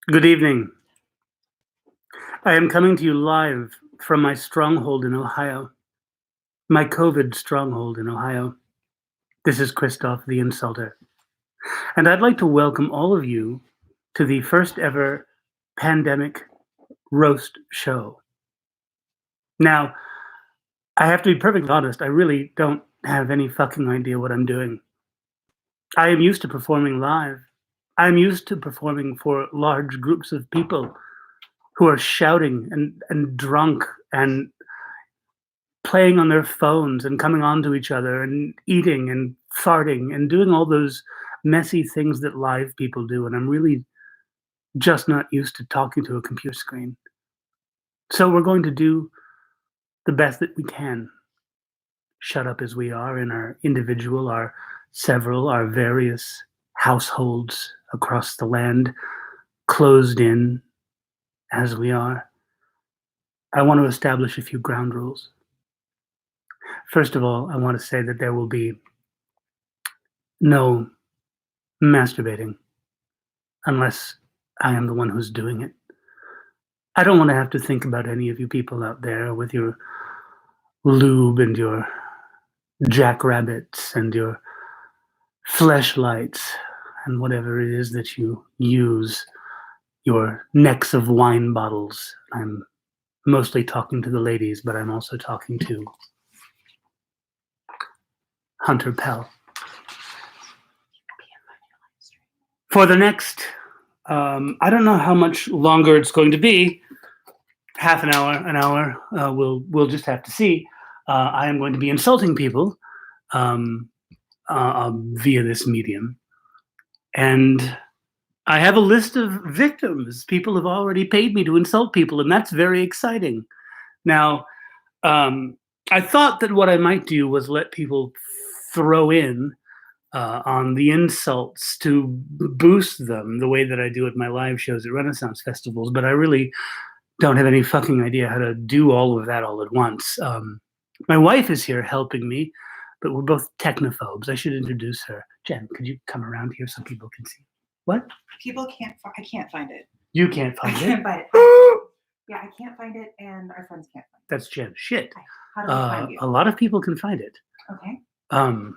Good evening. I am coming to you live from my stronghold in Ohio, my COVID stronghold in Ohio. This is Christoph the Insulter, and I'd like to welcome all of you to the first ever pandemic roast show. Now, I have to be perfectly honest, I really don't have any fucking idea what I'm doing. I am used to performing live. I'm used to performing for large groups of people who are shouting and drunk and playing on their phones and coming on to each other and eating and farting and doing all those messy things that live people do. And I'm really just not used to talking to a computer screen. So we're going to do the best that we can. Shut up as we are in our individual, our several, our various households across the land, closed in as we are. I want to establish a few ground rules. First of all, I want to say that there will be no masturbating unless I am the one who's doing it. I don't want to have to think about any of you people out there with your lube and your jackrabbits and your fleshlights and whatever it is that you use, your necks of wine bottles. I'm mostly talking to the ladies, but I'm also talking to Hunter Pell. For the next, I don't know how much longer it's going to be, half an hour, we'll just have to see. I am going to be insulting people via this medium. And I have a list of victims. People have already paid me to insult people, and that's very exciting. Now, I thought that what I might do was let people throw in on the insults to boost them the way that I do at my live shows at Renaissance festivals, but I really don't have any fucking idea how to do all of that all at once. My wife is here helping me, but we're both technophobes. I should introduce her. Jen, could you come around here so people can see? What? People can't. I can't find it. You can't find I it? can't find it. Yeah, I can't find it, and our friends can't find it. That's Jen. Shit. Hi. How do we find you? A lot of people can find it. Okay. I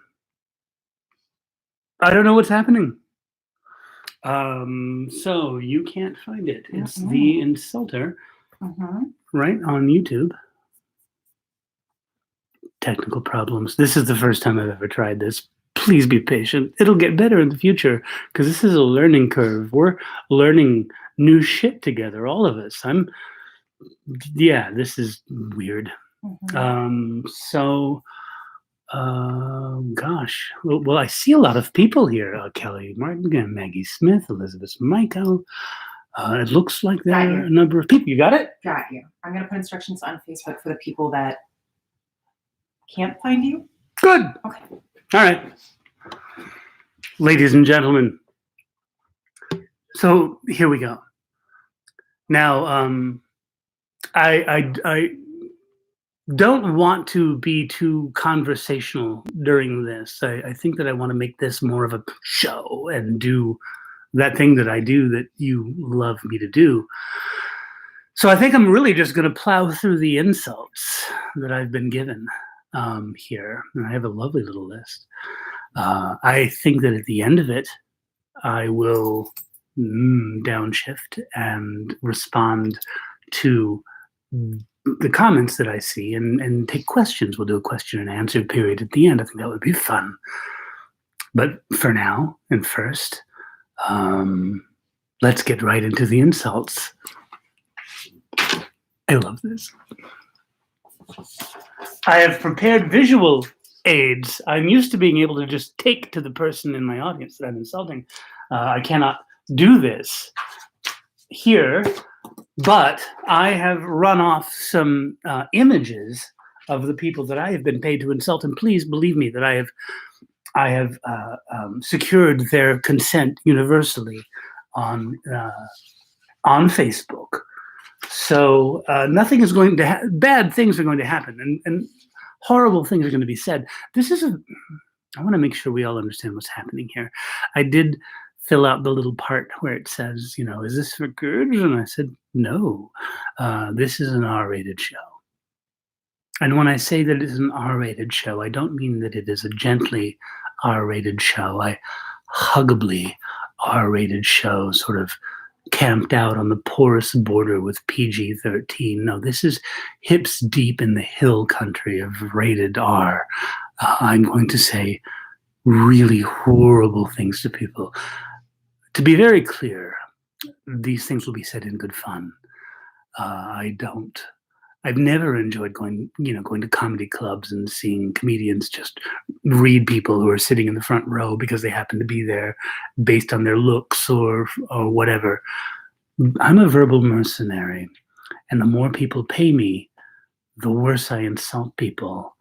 don't know what's happening. So you can't find it. It's The Insulter, right on YouTube. Technical problems. This is the first time I've ever tried this. Please be patient. It'll get better in the future because this is a learning curve. We're learning new shit together, all of us. This is weird. Gosh. Well, I see a lot of people here. Kelly Martin, Maggie Smith, Elizabeth Michael. It looks like there are a number of people. You got it? Got you. I'm going to put instructions on Facebook for the people that can't find you. Good. Okay. All right. Ladies and gentlemen. So here we go. Now, I don't want to be too conversational during this. I think that I want to make this more of a show and do that thing that I do that you love me to do. So I think I'm really just going to plow through the insults that I've been given here. And I have a lovely little list. I think that at the end of it, I will downshift and respond to the comments that I see and take questions. We'll do a question and answer period at the end. I think that would be fun. But for now and first, let's get right into the insults. I love this. I have prepared visual aids. I'm used to being able to just take to the person in my audience that I'm insulting. I cannot do this here, but I have run off some images of the people that I have been paid to insult, and please believe me that I have secured their consent universally on Facebook. So nothing is going to bad things are going to happen, and horrible things are going to be said. I want to make sure we all understand what's happening here. I did fill out the little part where it says, you know, is this for kids? And I said, no, this is an R-rated show. And when I say that it is an R-rated show, I don't mean that it is a gently R-rated show. I huggably R-rated show, sort of camped out on the porous border with PG-13. No, this is hips deep in the hill country of rated R. I'm going to say really horrible things to people. To be very clear, these things will be said in good fun. I've never enjoyed going to comedy clubs and seeing comedians just read people who are sitting in the front row because they happen to be there based on their looks or whatever. I'm a verbal mercenary, and the more people pay me, the worse I insult people.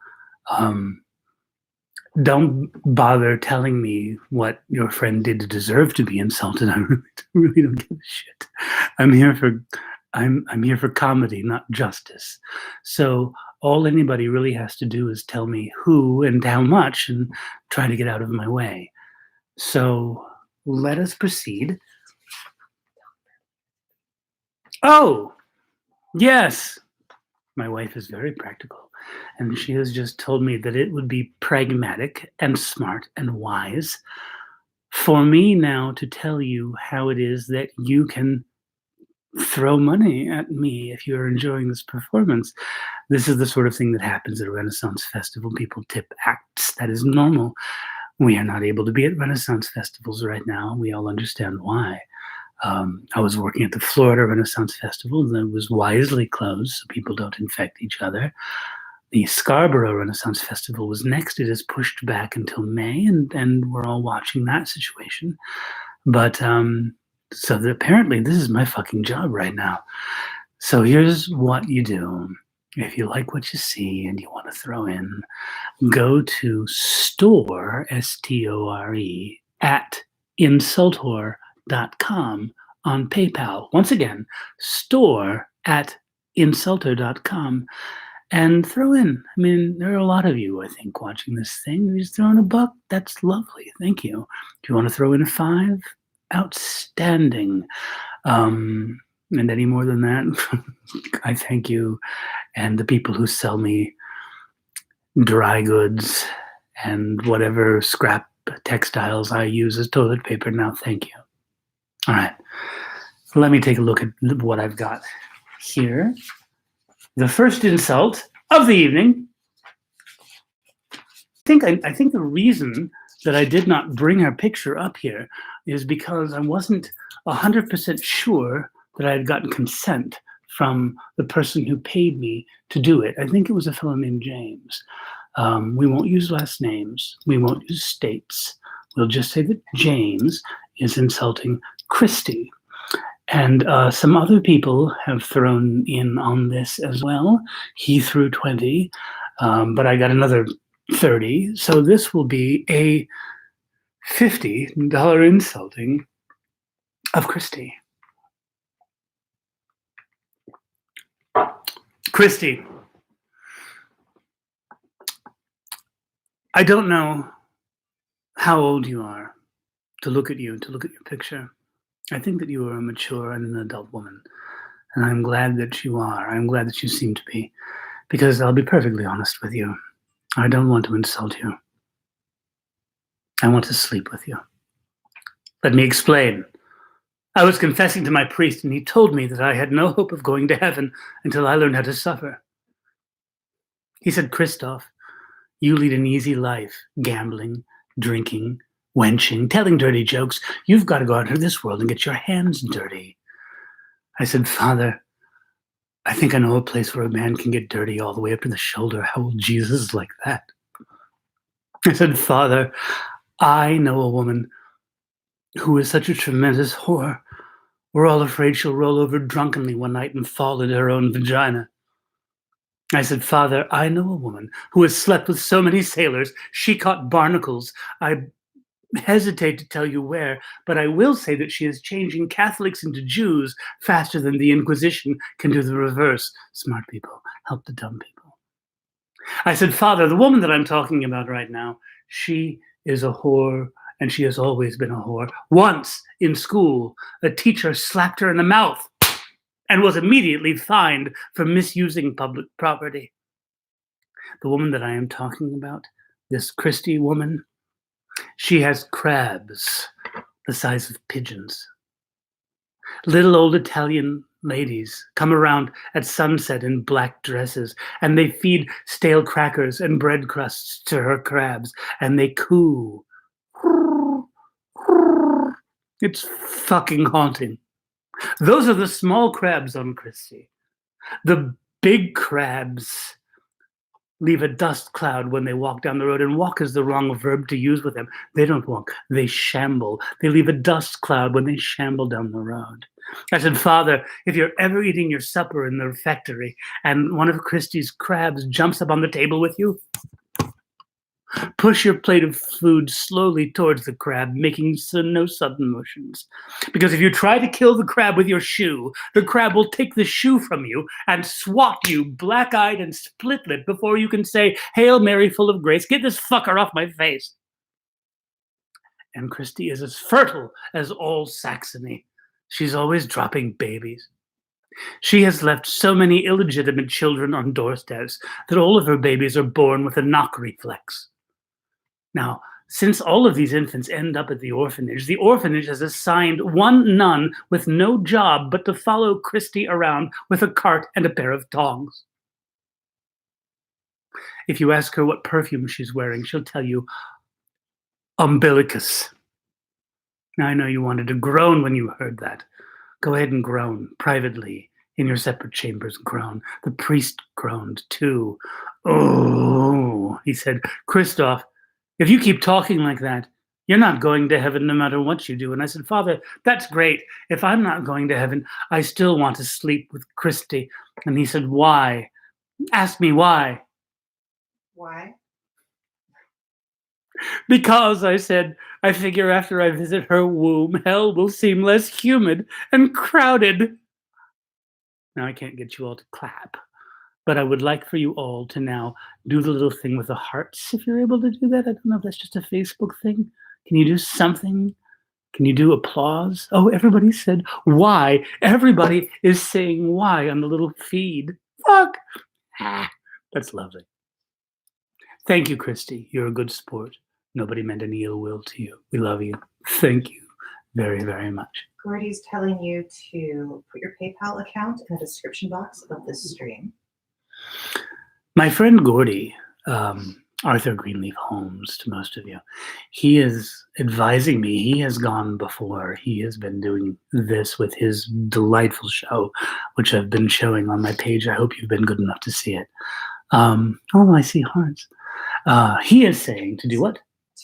Don't bother telling me what your friend did to deserve to be insulted. I really don't give a shit. I'm here for comedy, not justice. So all anybody really has to do is tell me who and how much and try to get out of my way. So let us proceed. Oh, yes. My wife is very practical, and she has just told me that it would be pragmatic and smart and wise for me now to tell you how it is that you can throw money at me if you're enjoying this performance. This is the sort of thing that happens at a Renaissance festival. People tip acts. That is normal. We are not able to be at Renaissance festivals right now. We all understand why. I was working at the Florida Renaissance Festival that was wisely closed so people don't infect each other. The Scarborough Renaissance Festival was next. It is pushed back until May, and we're all watching that situation. But apparently this is my fucking job right now. So here's what you do. If you like what you see and you want to throw in, go to store, S-T-O-R-E, at insultor.com on PayPal. Once again, store at insulter.com and throw in. I mean, there are a lot of you, I think, watching this thing. You just throw in $1. That's lovely. Thank you. Do you want to throw in $5? Outstanding. And any more than that, I thank you. And the people who sell me dry goods and whatever scrap textiles I use as toilet paper now, thank you. All right, let me take a look at what I've got here. The first insult of the evening. I think the reason that I did not bring her picture up here is because I wasn't 100% sure that I had gotten consent from the person who paid me to do it. I think it was a fellow named James. We won't use last names. We won't use states. We'll just say that James is insulting Christy. And some other people have thrown in on this as well. He threw 20, but I got another 30. So this will be a $50 insulting of Christy. Christy, I don't know how old you are to look at your picture. I think that you are a mature and an adult woman, and I'm glad that you are. I'm glad that you seem to be, because I'll be perfectly honest with you. I don't want to insult you. I want to sleep with you. Let me explain. I was confessing to my priest, and he told me that I had no hope of going to heaven until I learned how to suffer. He said, Christoph, you lead an easy life, gambling, drinking, wenching, telling dirty jokes. You've got to go out into this world and get your hands dirty. I said, Father, I think I know a place where a man can get dirty all the way up to the shoulder. How will Jesus like that? I said, Father, I know a woman who is such a tremendous whore. We're all afraid she'll roll over drunkenly one night and fall into her own vagina. I said, Father, I know a woman who has slept with so many sailors, she caught barnacles. I hesitate to tell you where, but I will say that she is changing Catholics into Jews faster than the Inquisition can do the reverse. Smart people help the dumb people. I said, Father, the woman that I'm talking about right now, she is a whore and she has always been a whore. Once in school, a teacher slapped her in the mouth and was immediately fined for misusing public property. The woman that I am talking about, this Christie woman, she has crabs the size of pigeons. Little old Italian ladies come around at sunset in black dresses, and they feed stale crackers and bread crusts to her crabs, and they coo. It's fucking haunting. Those are the small crabs on Christie. The big crabs leave a dust cloud when they walk down the road, and walk is the wrong verb to use with them. They don't walk, they shamble. They leave a dust cloud when they shamble down the road. I said, Father, if you're ever eating your supper in the refectory and one of Christie's crabs jumps up on the table with you, push your plate of food slowly towards the crab, making no sudden motions. Because if you try to kill the crab with your shoe, the crab will take the shoe from you and swat you black-eyed and split-lipped before you can say, Hail Mary, full of grace, get this fucker off my face. And Christie is as fertile as all Saxony. She's always dropping babies. She has left so many illegitimate children on doorsteps that all of her babies are born with a knock reflex. Now, since all of these infants end up at the orphanage has assigned one nun with no job but to follow Christie around with a cart and a pair of tongs. If you ask her what perfume she's wearing, she'll tell you, umbilicus. Now, I know you wanted to groan when you heard that. Go ahead and groan privately in your separate chambers. Groan. The priest groaned too. Oh, he said, Christoph, if you keep talking like that, you're not going to heaven no matter what you do. And I said, Father, that's great. If I'm not going to heaven, I still want to sleep with Christie. And he said, why? Ask me why. Why? Because, I said, I figure after I visit her womb, hell will seem less humid and crowded. Now, I can't get you all to clap, but I would like for you all to now do the little thing with the hearts, if you're able to do that. I don't know if that's just a Facebook thing. Can you do something? Can you do applause? Oh, everybody said why. Everybody is saying why on the little feed. Fuck. That's lovely. Thank you, Christie. You're a good sport. Nobody meant any ill will to you. We love you. Thank you very, very much. Gordy's telling you to put your PayPal account in the description box of this stream. My friend Gordy, Arthur Greenleaf Holmes to most of you, he is advising me. He has gone before. He has been doing this with his delightful show, which I've been showing on my page. I hope you've been good enough to see it. Oh, I see hearts. He is saying to do what?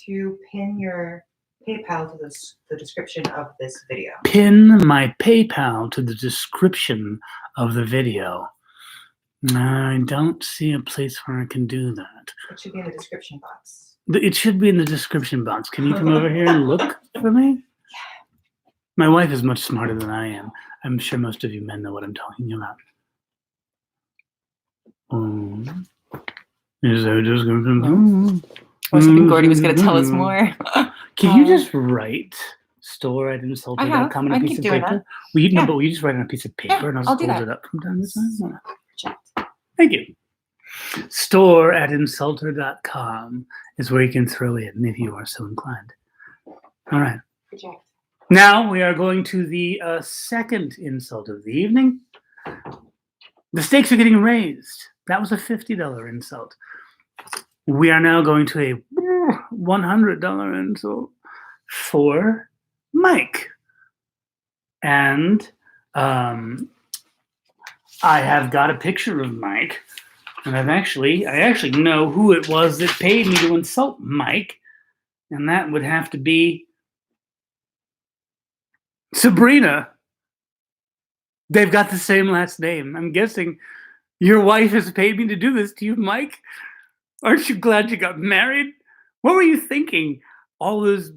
To pin your PayPal to the description of this video. Pin my PayPal to the description of the video. I don't see a place where I can do that. It should be in the description box. It should be in the description box. Can you come over here and look for me? Yeah. My wife is much smarter than I am. I'm sure most of you men know what I'm talking about. Is there a description? I was hoping Gordy was going to tell us more. Can you just write store at insulted.com on a I piece keep of doing paper? that. Will you, Yeah. no, but will you just write it on a piece of paper Yeah, and I'll I'll just do hold that. it up from time to time? Checked. Thank you. Store at insulter.com is where you can throw in if you are so inclined. All right. Project. Now we are going to the second insult of the evening. The stakes are getting raised. That was a $50 insult. We are now going to a $100 insult for Mike. And I have got a picture of Mike. And I actually know who it was that paid me to insult Mike. And that would have to be Sabrina. They've got the same last name. I'm guessing your wife has paid me to do this to you, Mike. Aren't you glad you got married? What were you thinking all those,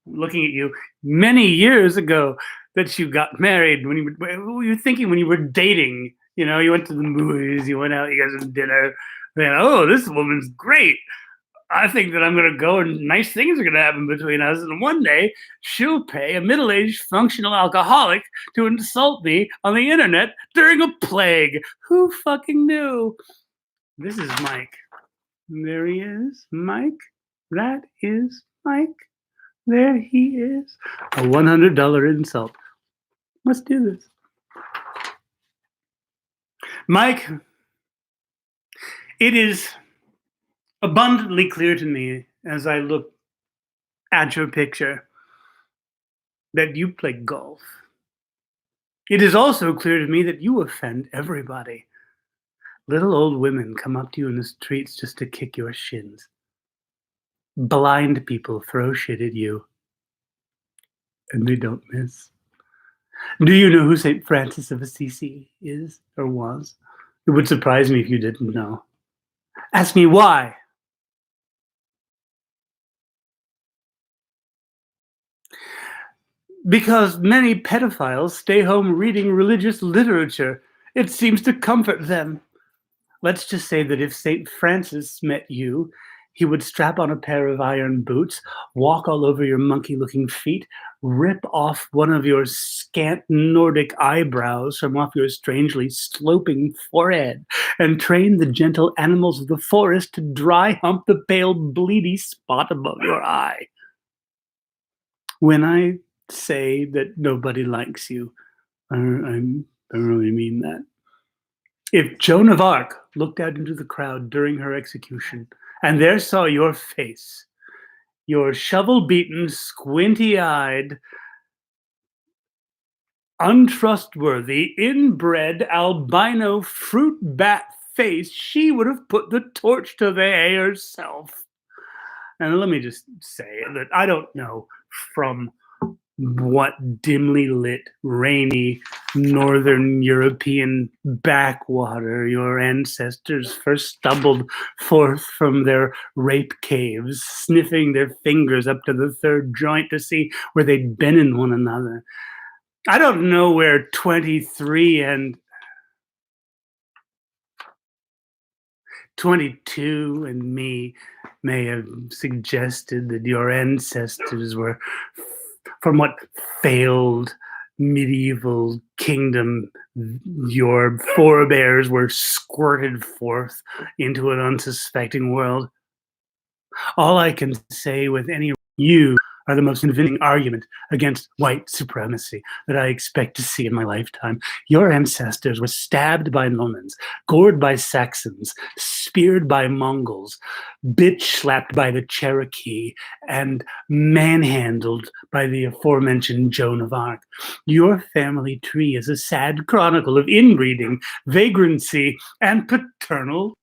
looking at you, many years ago that you got married? What were you thinking when you were dating? You know, you went to the movies, you went out, you guys had dinner. Man, oh, this woman's great. I think that I'm going to go and nice things are going to happen between us. And one day she'll pay a middle-aged functional alcoholic to insult me on the internet during a plague. Who fucking knew? This is Mike. There he is. Mike. That is Mike. There he is. A $100 insult. Let's do this. Mike, it is abundantly clear to me as I look at your picture that you play golf. It is also clear to me that you offend everybody. Little old women come up to you in the streets just to kick your shins. Blind people throw shit at you, and they don't miss. Do you know who St. Francis of Assisi is or was? It would surprise me if you didn't know. Ask me why. Because many pedophiles stay home reading religious literature. It seems to comfort them. Let's just say that if St. Francis met you, he would strap on a pair of iron boots, walk all over your monkey-looking feet, rip off one of your scant Nordic eyebrows from off your strangely sloping forehead, and train the gentle animals of the forest to dry hump the pale, bleedy spot above your eye. When I say that nobody likes you, I really mean that. If Joan of Arc looked out into the crowd during her execution and there saw your face, your shovel-beaten, squinty-eyed, untrustworthy, inbred, albino, fruit bat face, she would have put the torch to the hay herself. And let me just say that I don't know from what dimly lit, rainy, northern European backwater your ancestors first stumbled forth from their rape caves, sniffing their fingers up to the third joint to see where they'd been in one another. I don't know where 23 and 22 and me may have suggested that your ancestors were from what failed medieval kingdom your forebears were squirted forth into an unsuspecting world. All I can say with any you are the most convincing argument against white supremacy that I expect to see in my lifetime. Your ancestors were stabbed by Normans, gored by Saxons, speared by Mongols, bitch-slapped by the Cherokee, and manhandled by the aforementioned Joan of Arc. Your family tree is a sad chronicle of inbreeding, vagrancy, and paternal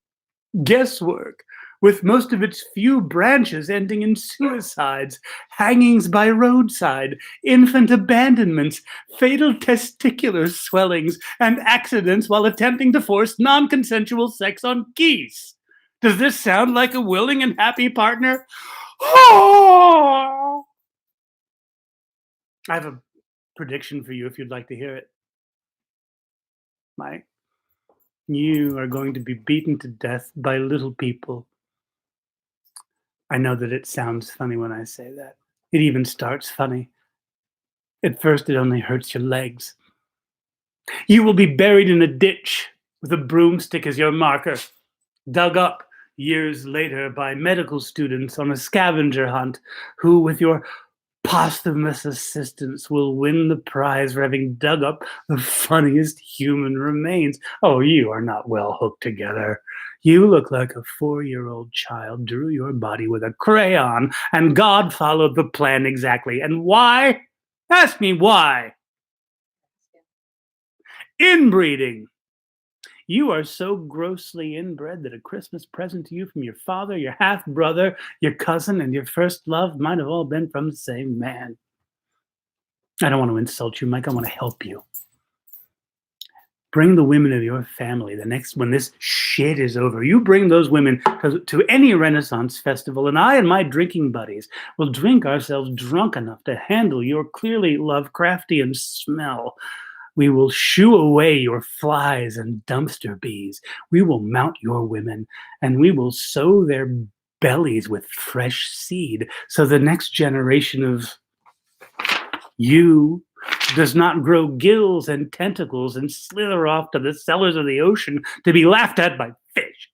guesswork, with most of its few branches ending in suicides, hangings by roadside, infant abandonments, fatal testicular swellings, and accidents while attempting to force non-consensual sex on geese. Does this sound like a willing and happy partner? Oh! I have a prediction for you if you'd like to hear it. Mike, you are going to be beaten to death by little people. I know that it sounds funny when I say that. It even starts funny. At first, it only hurts your legs. You will be buried in a ditch with a broomstick as your marker, dug up years later by medical students on a scavenger hunt who, with your posthumous assistance, will win the prize for having dug up the funniest human remains. Oh, you are not well hooked together. You look like a 4-year-old child drew your body with a crayon, and God followed the plan exactly. And why? Ask me why. Inbreeding. You are so grossly inbred that a Christmas present to you from your father, your half-brother, your cousin, and your first love might have all been from the same man. I don't want to insult you, Mike. I want to help you. Bring the women of your family when this shit is over. You bring those women to any Renaissance festival, and I and my drinking buddies will drink ourselves drunk enough to handle your clearly Lovecraftian smell. We will shoo away your flies and dumpster bees. We will mount your women, and we will sow their bellies with fresh seed, so the next generation of you does not grow gills and tentacles and slither off to the cellars of the ocean to be laughed at by fish.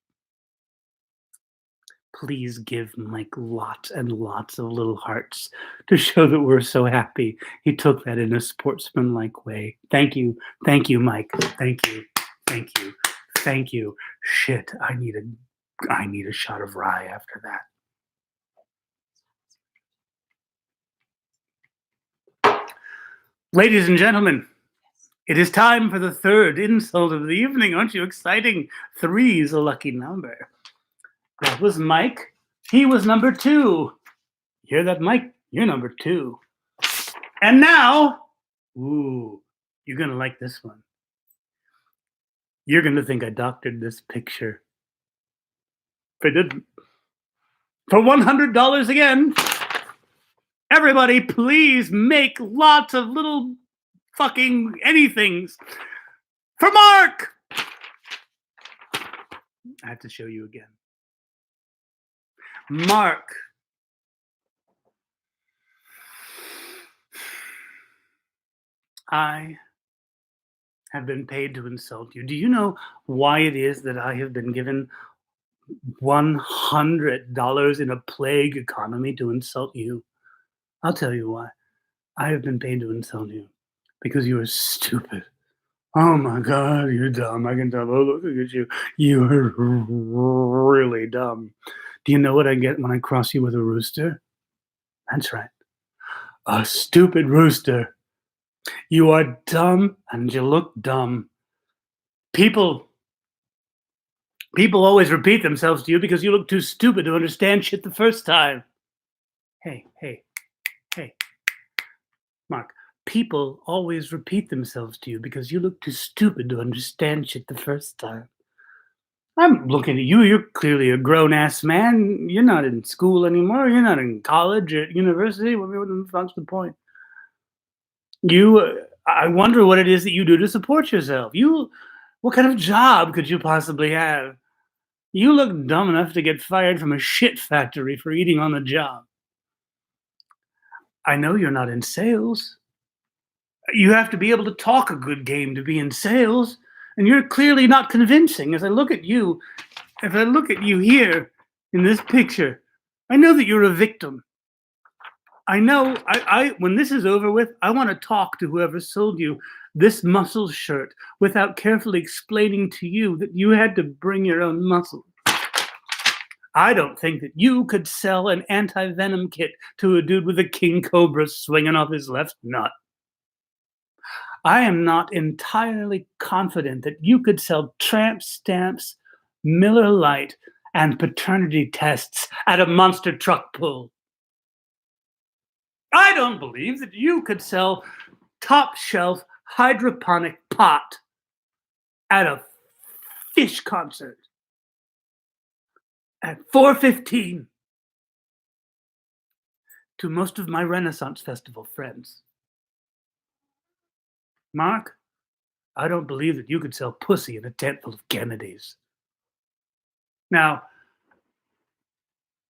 Please give Mike lots and lots of little hearts to show that we're so happy he took that in a sportsmanlike way. Thank you, Mike. Thank you. Shit, I need a shot of rye after that. Ladies and gentlemen, it is time for the third insult of the evening. Aren't you exciting? 3 is a lucky number. That was Mike. He was number 2. Hear that, Mike? You're number 2. And now, ooh, you're going to like this one. You're going to think I doctored this picture. If I didn't. For $100 again, everybody please make lots of little fucking anythings for Mark. I have to show you again. Mark. I have been paid to insult you. Do you know why it is that I have been given $100 in a plague economy to insult you? I'll tell you why. I have been paid to insult you because you are stupid. Oh my God, you're dumb. I can tell. Oh, look at you. You are really dumb. Do you know what I get when I cross you with a rooster? That's right. A stupid rooster. You are dumb and you look dumb. People always repeat themselves to you because you look too stupid to understand shit the first time. Hey. Mark, people always repeat themselves to you because you look too stupid to understand shit the first time. I'm looking at you. You're clearly a grown-ass man. You're not in school anymore. You're not in college or university. What the fuck's the point? I wonder what it is that you do to support yourself. What kind of job could you possibly have? You look dumb enough to get fired from a shit factory for eating on the job. I know you're not in sales. You have to be able to talk a good game to be in sales. And you're clearly not convincing. As I look at you, here in this picture, I know that you're a victim. I know, when this is over with, I want to talk to whoever sold you this muscle shirt without carefully explaining to you that you had to bring your own muscle. I don't think that you could sell an anti-venom kit to a dude with a king cobra swinging off his left nut. I am not entirely confident that you could sell tramp stamps, Miller Lite, and paternity tests at a monster truck pull. I don't believe that you could sell top shelf hydroponic pot at a fish concert at 4:15 to most of my Renaissance Festival friends. Mark, I don't believe that you could sell pussy in a tent full of Kennedys. Now,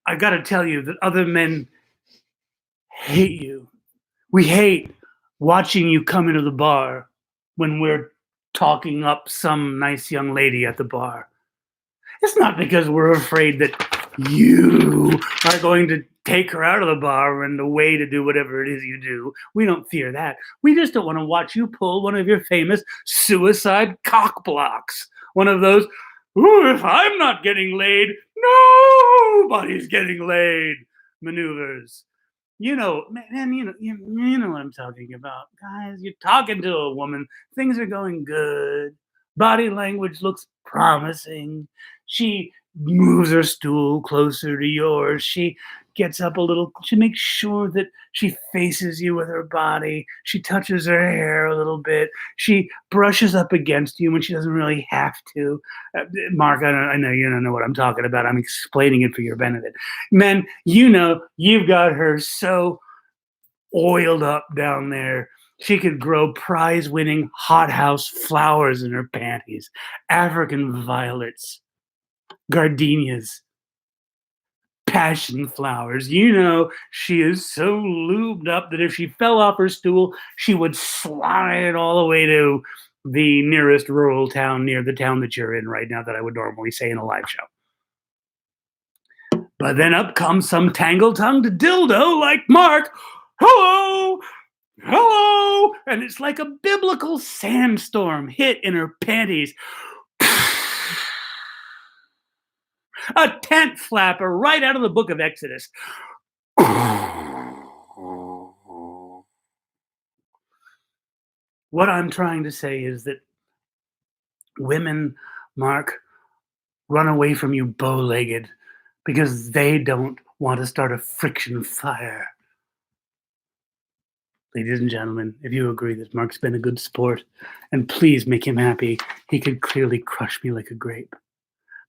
I gotta tell you that other men hate you. We hate watching you come into the bar when we're talking up some nice young lady at the bar. It's not because we're afraid that you are going to take her out of the bar and away to do whatever it is you do. We don't fear that. We just don't want to watch you pull one of your famous suicide cock blocks. One of those, ooh, if I'm not getting laid, nobody's getting laid maneuvers. You know, man, you know what I'm talking about. Guys, you're talking to a woman. Things are going good. Body language looks promising. She moves her stool closer to yours. She gets up a little. She makes sure that she faces you with her body. She touches her hair a little bit. She brushes up against you when she doesn't really have to. Mark, I know you don't know what I'm talking about. I'm explaining it for your benefit. Men, you know, you've got her so oiled up down there. She could grow prize-winning hothouse flowers in her panties, African violets, gardenias, passion flowers. You know, she is so lubed up that if she fell off her stool, she would slide all the way to the nearest rural town near the town that you're in right now that I would normally say in a live show. But then up comes some tangle-tongued dildo like Mark. Hello! Hello! And it's like a biblical sandstorm hit in her panties. A tent flapper right out of the book of Exodus. What I'm trying to say is that women, Mark, run away from you bow-legged because they don't want to start a friction fire. Ladies and gentlemen, if you agree that Mark's been a good sport, and please make him happy, he could clearly crush me like a grape.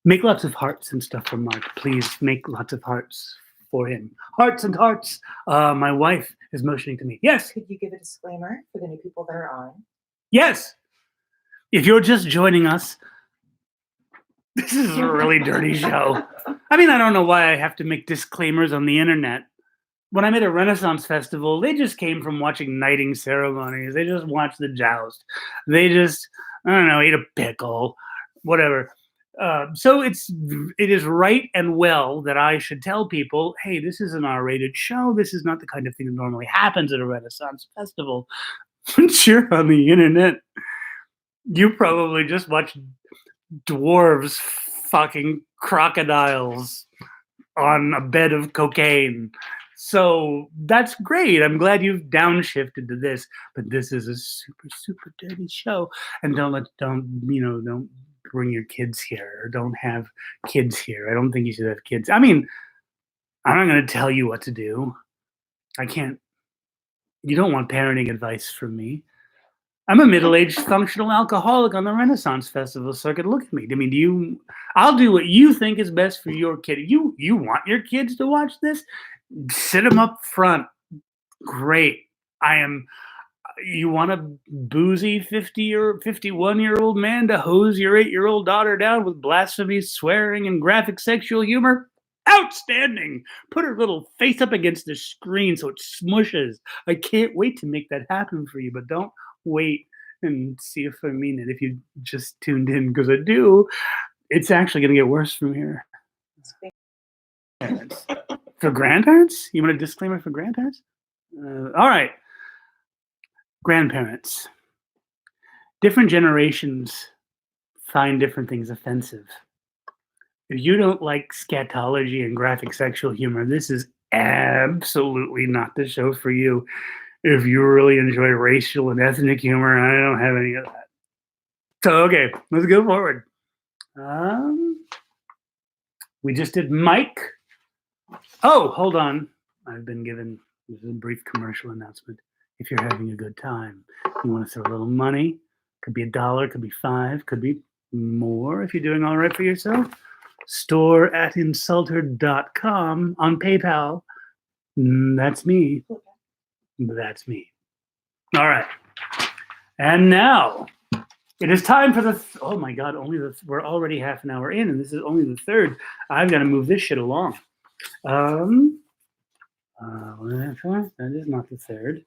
Make lots of hearts and stuff for Mark. Please make lots of hearts for him. Hearts and hearts. My wife is motioning to me. Yes, Could you give a disclaimer for the new people that are on? yes. If you're just joining us, this is a really dirty show. I mean, I don't know why I have to make disclaimers on the internet. When I'm at a Renaissance festival, they just came from watching knighting ceremonies. They just watched the joust. They just, I don't know, ate a pickle, whatever. So it is right and well that I should tell people, hey, this is an R-rated show. This is not the kind of thing that normally happens at a Renaissance festival. But you're on the internet. You probably just watched dwarves fucking crocodiles on a bed of cocaine. So that's great. I'm glad you've downshifted to this, but this is a super, super dirty show. And don't bring your kids here or don't have kids here. I don't think you should have kids. I mean, I'm not going to tell you what to do. I can't. You don't want parenting advice from me. I'm a middle-aged functional alcoholic on the Renaissance Festival circuit. Look at me. I mean, I'll do what you think is best for your kid. You want your kids to watch this? Sit them up front. Great. You want a boozy 50 or 51-year-old man to hose your 8-year-old daughter down with blasphemy, swearing, and graphic sexual humor? Outstanding. Put her little face up against the screen so it smushes. I can't wait to make that happen for you, but don't wait and see if I mean it. If you just tuned in, because I do, it's actually going to get worse from here. Parents. For grandparents? You want a disclaimer for grandparents? All right. Grandparents. Different generations find different things offensive. If you don't like scatology and graphic sexual humor, this is absolutely not the show for you. If you really enjoy racial and ethnic humor, I don't have any of that. So, okay, let's go forward. We just did Mike. Oh, hold on. I've been given this is a brief commercial announcement. If you're having a good time, you want to throw a little money. Could be $1, could be $5, could be more if you're doing all right for yourself. Store@insulter.com on PayPal. That's me. That's me. All right. And now it is time for the. Oh my God! We're already half an hour in, and this is only the third. I've got to move this shit along. That is not the third.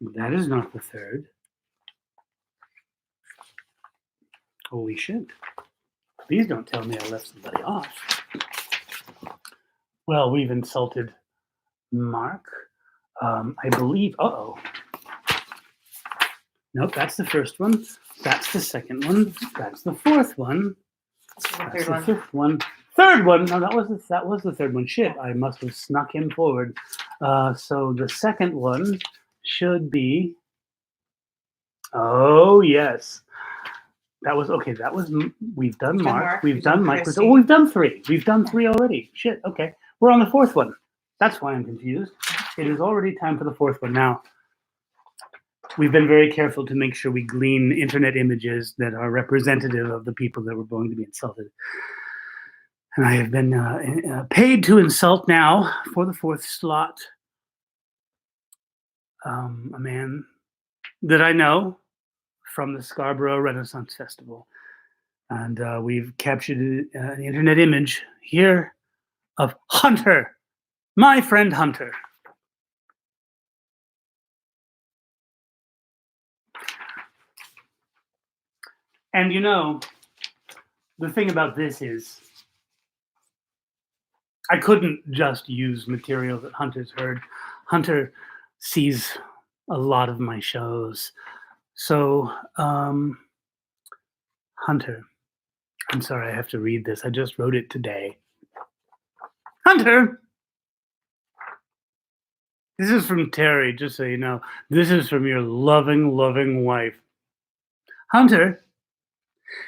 That is not the third. Holy shit! Please don't tell me I left somebody off. Well, we've insulted Mark. I believe. Uh-oh. Nope, that's the first one. That's the second one. That's the fourth one. That's the fifth one. Third one. No, that was the third one. Shit, I must have snuck him forward. So the second one should be. Oh yes, that was okay. That was we've done Mark. We've done Mike. Oh, we've done three. We've done three already. Shit. Okay, we're on the fourth one. That's why I'm confused. It is already time for the fourth one now. We've been very careful to make sure we glean internet images that are representative of the people that were going to be insulted. And I have been paid to insult now for the fourth slot a man that I know from the Scarborough Renaissance Festival. And we've captured an internet image here of Hunter, my friend Hunter. And you know, the thing about this is, I couldn't just use material that Hunter's heard. Hunter sees a lot of my shows. So, Hunter, I'm sorry I have to read this. I just wrote it today. Hunter! This is from Terry, just so you know. This is from your loving, loving wife. Hunter,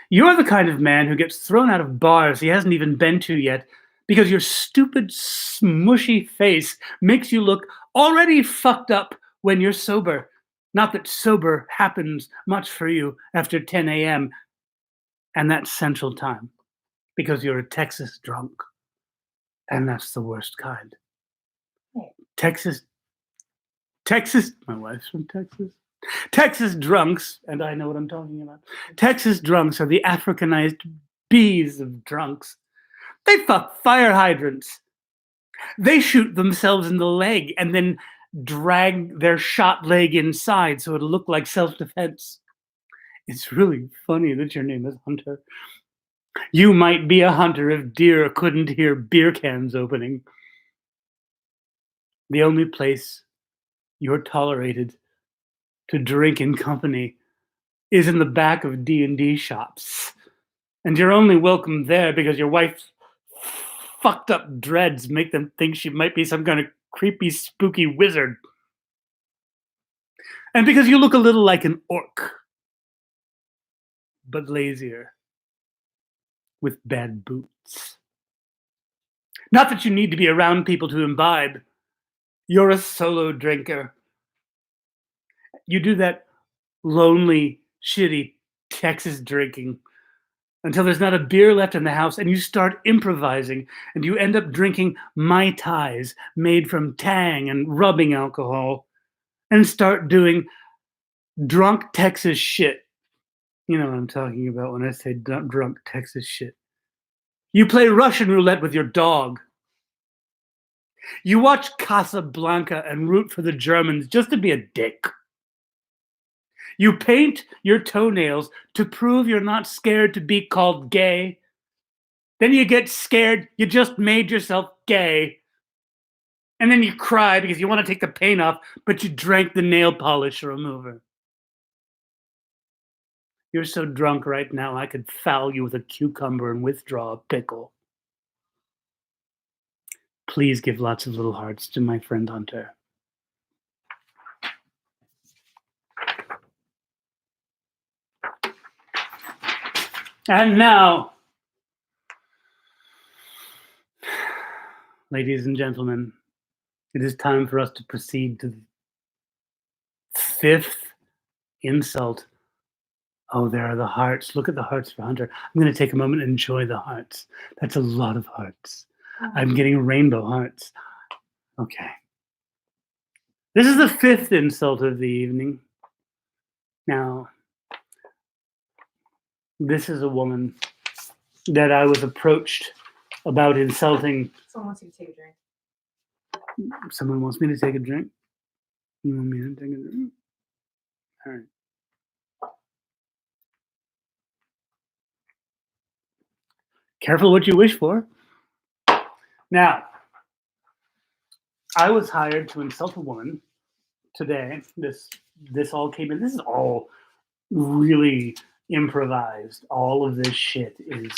you're the kind of man who gets thrown out of bars he hasn't even been to yet because your stupid, smushy face makes you look already fucked up when you're sober. Not that sober happens much for you after 10 a.m. and that's Central Time, because you're a Texas drunk. And that's the worst kind. Texas, my wife's from Texas. Texas drunks, and I know what I'm talking about. Texas drunks are the Africanized bees of drunks. They fuck fire hydrants. They shoot themselves in the leg and then drag their shot leg inside so it'll look like self-defense. It's really funny that your name is Hunter. You might be a hunter if deer couldn't hear beer cans opening. The only place you're tolerated to drink in company is in the back of D&D shops. And you're only welcome there because your wife's fucked up dreads make them think she might be some kind of creepy, spooky wizard. And because you look a little like an orc, but lazier, with bad boots. Not that you need to be around people to imbibe. You're a solo drinker. You do that lonely, shitty Texas drinking until there's not a beer left in the house and you start improvising and you end up drinking Mai Tais made from Tang and rubbing alcohol and start doing drunk Texas shit. You know what I'm talking about when I say drunk Texas shit. You play Russian roulette with your dog. You watch Casablanca and root for the Germans just to be a dick. You paint your toenails to prove you're not scared to be called gay. Then you get scared you just made yourself gay. And then you cry because you want to take the paint off, but you drank the nail polish remover. You're so drunk right now, I could foul you with a cucumber and withdraw a pickle. Please give lots of little hearts to my friend Hunter. And now, ladies and gentlemen, it is time for us to proceed to the fifth insult. Oh, there are the hearts. Look at the hearts for Hunter. I'm going to take a moment and enjoy the hearts. That's a lot of hearts. I'm getting rainbow hearts. Okay. This is the fifth insult of the evening. Now, this is a woman that I was approached about insulting. Someone wants you to take a drink. Someone wants me to take a drink? You want me to take a drink? All right. Careful what you wish for. Now, I was hired to insult a woman today. This all came in. This is all really improvised. All of this shit is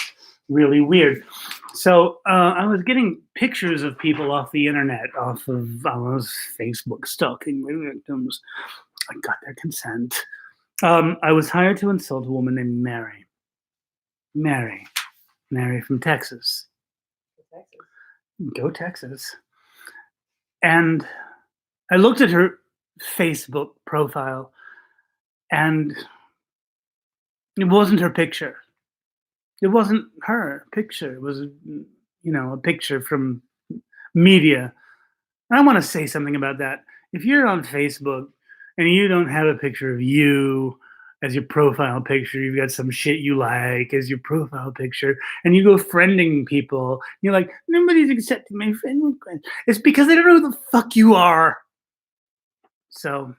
really weird. So I was getting pictures of people off the internet, I was Facebook stalking my victims. I got their consent. I was hired to insult a woman named Mary. Mary from Texas. Go Texas. And I looked at her Facebook profile and it wasn't her picture. It wasn't her picture. It was, a picture from media. And I want to say something about that. If you're on Facebook and you don't have a picture of you as your profile picture. You've got some shit you like as your profile picture, and you go friending people. You're like, nobody's accepting my friend request. It's because they don't know who the fuck you are. So,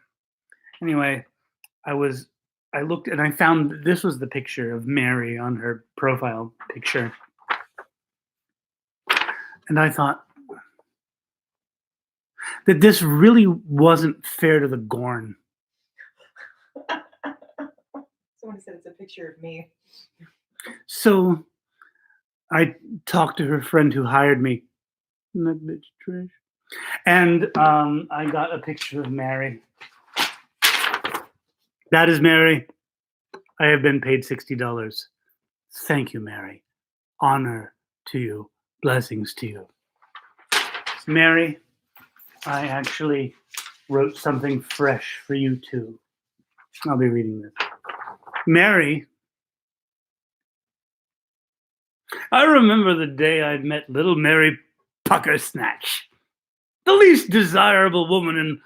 anyway, I looked and I found this was the picture of Mary on her profile picture. And I thought that this really wasn't fair to the Gorn. Someone said it's a picture of me. So I talked to her friend who hired me. That bitch Trish. And I got a picture of Mary. That is Mary. I have been paid $60. Thank you, Mary. Honor to you. Blessings to you. Mary, I actually wrote something fresh for you too. I'll be reading this. Mary, I remember the day I met little Mary Puckersnatch, the least desirable woman in,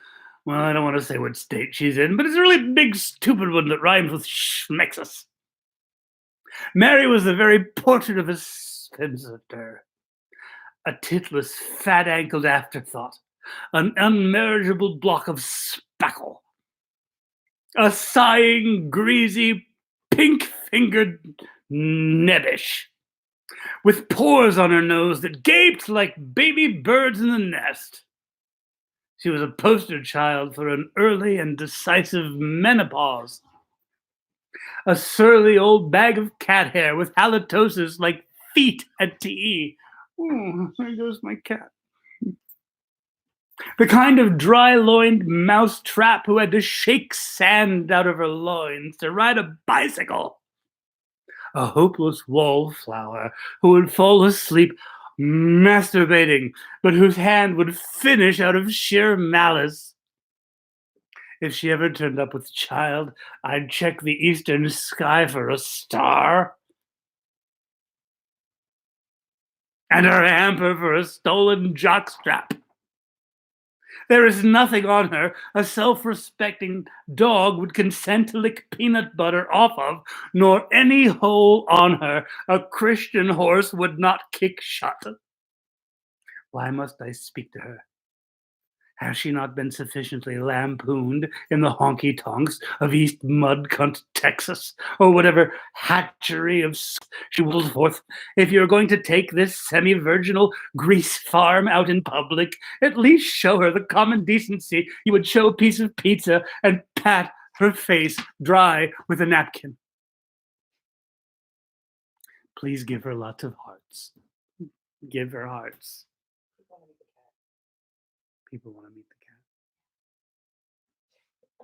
well, I don't want to say what state she's in, but it's a really big, stupid one that rhymes with schmexus. Mary was the very portrait of a spinster, a titless, fat-ankled afterthought, an unmarriageable block of spackle, a sighing, greasy, pink-fingered nebbish, with pores on her nose that gaped like baby birds in the nest. She was a poster child for an early and decisive menopause. A surly old bag of cat hair with halitosis like feet at TE. Oh, there goes my cat. The kind of dry-loined mouse trap who had to shake sand out of her loins to ride a bicycle. A hopeless wallflower who would fall asleep masturbating, but whose hand would finish out of sheer malice. If she ever turned up with child, I'd check the eastern sky for a star. And her hamper for a stolen jockstrap. There is nothing on her a self-respecting dog would consent to lick peanut butter off of, nor any hole on her a Christian horse would not kick shut. Why must I speak to her? Has she not been sufficiently lampooned in the honky-tonks of East Mudcunt, Texas, or whatever hatchery of she will forth? If you're going to take this semi-virginal grease farm out in public, at least show her the common decency you would show a piece of pizza and pat her face dry with a napkin. Please give her lots of hearts. Give her hearts. People want to meet the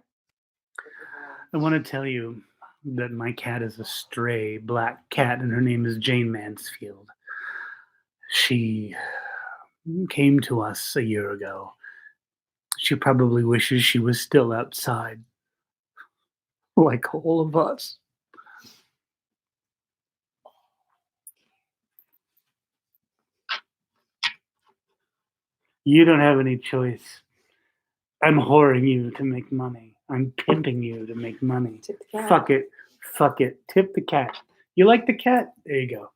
cat. I want to tell you that my cat is a stray black cat, and her name is Jane Mansfield. She came to us a year ago. She probably wishes she was still outside, like all of us. You don't have any choice. I'm whoring you to make money. I'm pimping you to make money. Tip the cat. Fuck it. Fuck it. Tip the cat. You like the cat? There you go.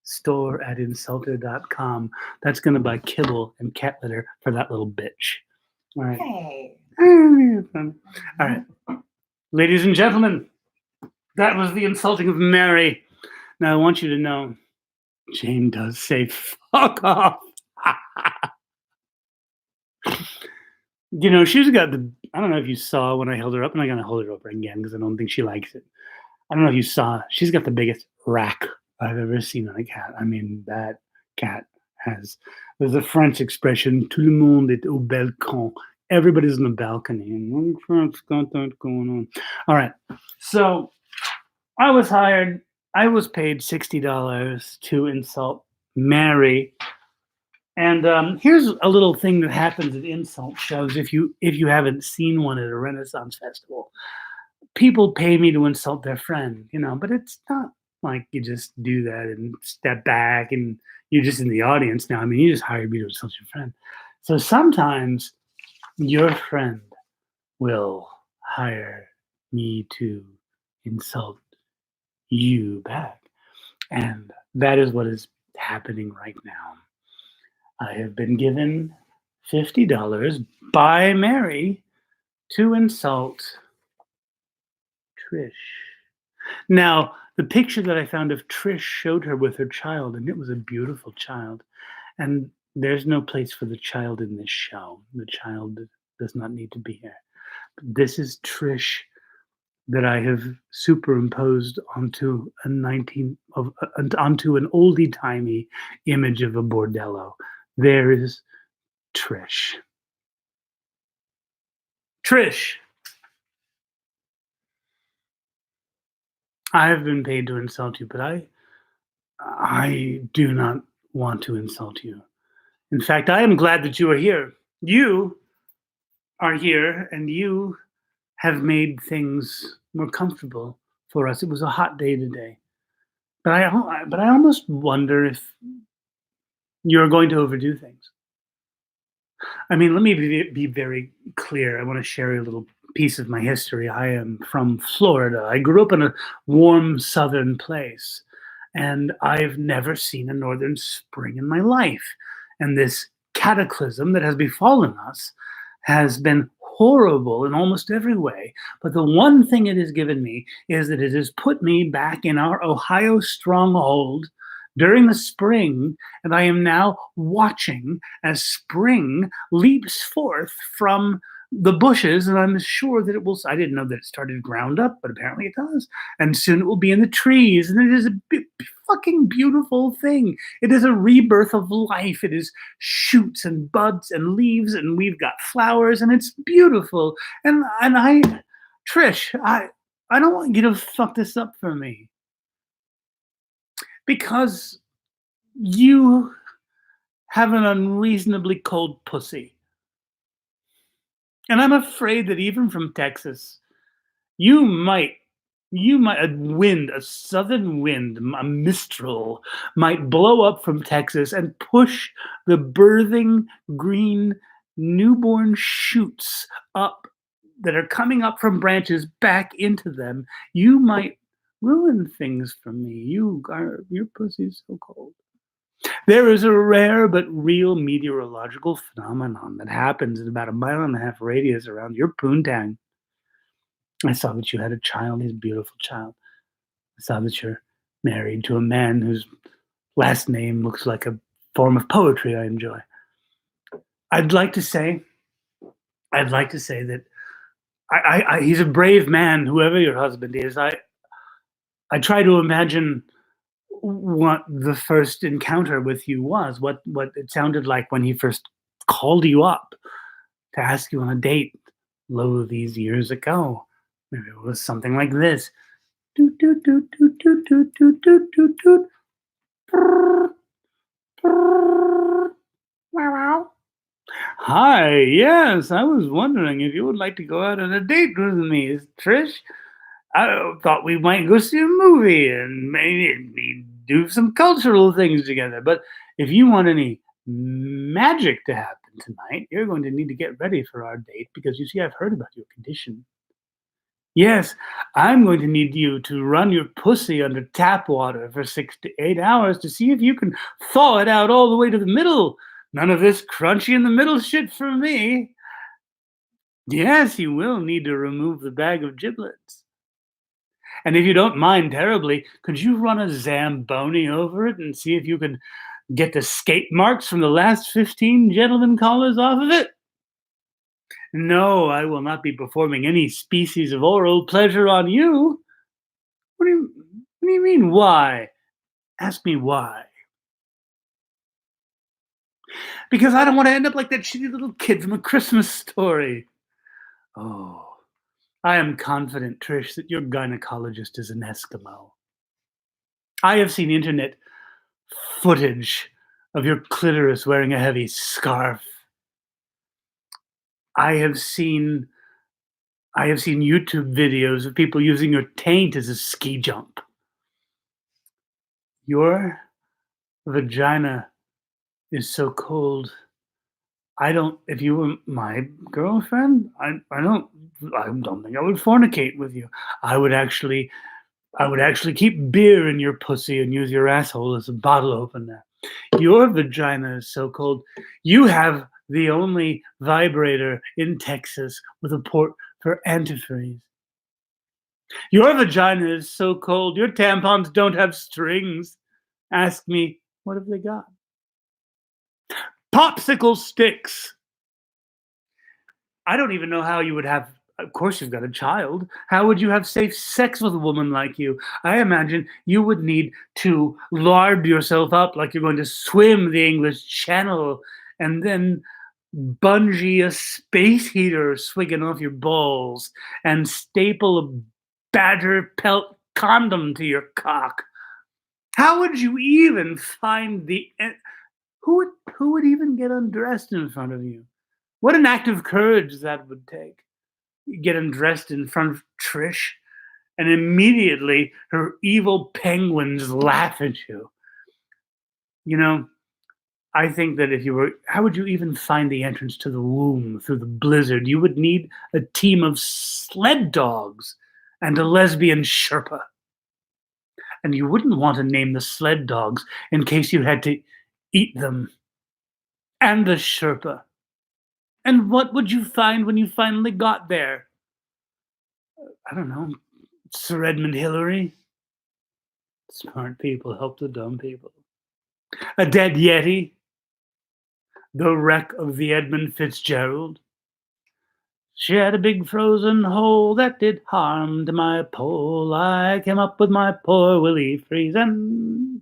Store@insulter.com. That's going to buy kibble and cat litter for that little bitch. All right. Hey. All right. Ladies and gentlemen, that was the insulting of Mary. Now I want you to know, Jane does say fuck off. You know, she's got the, I don't know if you saw when I held her up, and I'm going to hold her up again because I don't think she likes it. I don't know if you saw, she's got the biggest rack I've ever seen on a cat. I mean, that cat has, there's a French expression, tout le monde est au balcon. Everybody's on the balcony, and France got that going on. All right, so I was hired, I was paid $60 to insult Mary. And here's a little thing that happens at insult shows. If you haven't seen one at a Renaissance festival, people pay me to insult their friend, you know. But it's not like you just do that and step back and you're just in the audience now. I mean, you just hired me to insult your friend. So sometimes your friend will hire me to insult you back. And that is what is happening right now. I have been given $50 by Mary to insult Trish. Now, the picture that I found of Trish showed her with her child, and it was a beautiful child. And there's no place for the child in this show. The child does not need to be here. This is Trish that I have superimposed onto onto an oldie timey image of a bordello. There is Trish. Trish, I have been paid to insult you, but I do not want to insult you. In fact, I am glad that you are here. You are here, and you have made things more comfortable for us. It was a hot day today, but I almost wonder if you're going to overdo things. I mean, let me be very clear. I want to share a little piece of my history. I am from Florida. I grew up in a warm southern place, and I've never seen a northern spring in my life. And this cataclysm that has befallen us has been horrible in almost every way. But the one thing it has given me is that it has put me back in our Ohio stronghold during the spring, and I am now watching as spring leaps forth from the bushes, and I'm sure that it will. I didn't know that it started ground up, but apparently it does. And soon it will be in the trees, and it is a fucking beautiful thing. It is a rebirth of life. It is shoots and buds and leaves, and we've got flowers, and it's beautiful. And Trish, I don't want you to fuck this up for me. Because you have an unreasonably cold pussy. And I'm afraid that even from Texas, a southern wind, a mistral, might blow up from Texas and push the birthing green newborn shoots up that are coming up from branches back into them. You might ruin things for me. Your pussy's so cold. There is a rare but real meteorological phenomenon that happens in about a 1.5 mile radius around your poontang. I saw that you had a child, his beautiful child. I saw that you're married to a man whose last name looks like a form of poetry I enjoy. I'd like to say that he's a brave man, whoever your husband is. I try to imagine what the first encounter with you was, what it sounded like when he first called you up to ask you on a date, these years ago. Maybe it was something like this. Doot, doot, doot, doot, doot, doot, doot, doot, doot, doot. Brrr, brrr. Wow, wow. Hi, yes, I was wondering if you would like to go out on a date with me, Trish. I thought we might go see a movie and maybe do some cultural things together. But if you want any magic to happen tonight, you're going to need to get ready for our date because you see, I've heard about your condition. Yes, I'm going to need you to run your pussy under tap water for 6 to 8 hours to see if you can thaw it out all the way to the middle. None of this crunchy in the middle shit for me. Yes, you will need to remove the bag of giblets. And if you don't mind terribly, could you run a Zamboni over it and see if you can get the skate marks from the last 15 gentlemen callers off of it? No, I will not be performing any species of oral pleasure on you. What do you mean, why? Ask me why. Because I don't want to end up like that shitty little kid from A Christmas Story. Oh. I am confident, Trish, that your gynecologist is an Eskimo. I have seen internet footage of your clitoris wearing a heavy scarf. I have seen YouTube videos of people using your taint as a ski jump. Your vagina is so cold. If you were my girlfriend, I don't don't think I would fornicate with you. I would actually keep beer in your pussy and use your asshole as a bottle opener. Your vagina is so cold. You have the only vibrator in Texas with a port for antifreeze. Your vagina is so cold. Your tampons don't have strings. Ask me, what have they got? Popsicle sticks. I don't even know how you would have. Of course, you've got a child. How would you have safe sex with a woman like you? I imagine you would need to lard yourself up like you're going to swim the English Channel and then bungee a space heater swigging off your balls and staple a badger pelt condom to your cock. How would you even find the. Who would even get undressed in front of you? What an act of courage that would take. You get undressed in front of Trish, and immediately her evil penguins laugh at you. You know, I think that how would you even find the entrance to the womb through the blizzard? You would need a team of sled dogs and a lesbian Sherpa. And you wouldn't want to name the sled dogs in case you had to eat them. And the Sherpa. And what would you find when you finally got there? I don't know. Sir Edmund Hillary? Smart people help the dumb people. A dead Yeti? The wreck of the Edmund Fitzgerald? She had a big frozen hole that did harm to my pole. I came up with my poor Willie Friesen.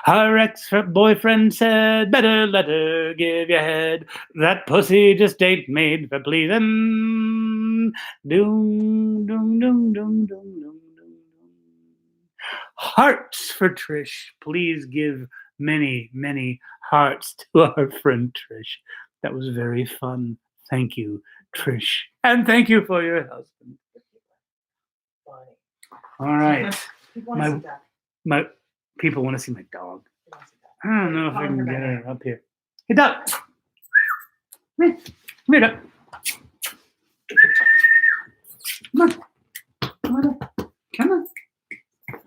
Her ex-boyfriend said, better let her give you head. That pussy just ain't made for pleasing. Doom, doom, doom, doom, doom, doom, doom. Hearts for Trish. Please give many, many hearts to our friend Trish. That was very fun. Thank you, Trish. And thank you for your husband. All right. My people want to see my dog. I don't know if I can get her up here. Hey, dog. Come here, dog. Come on. Come on. Come on.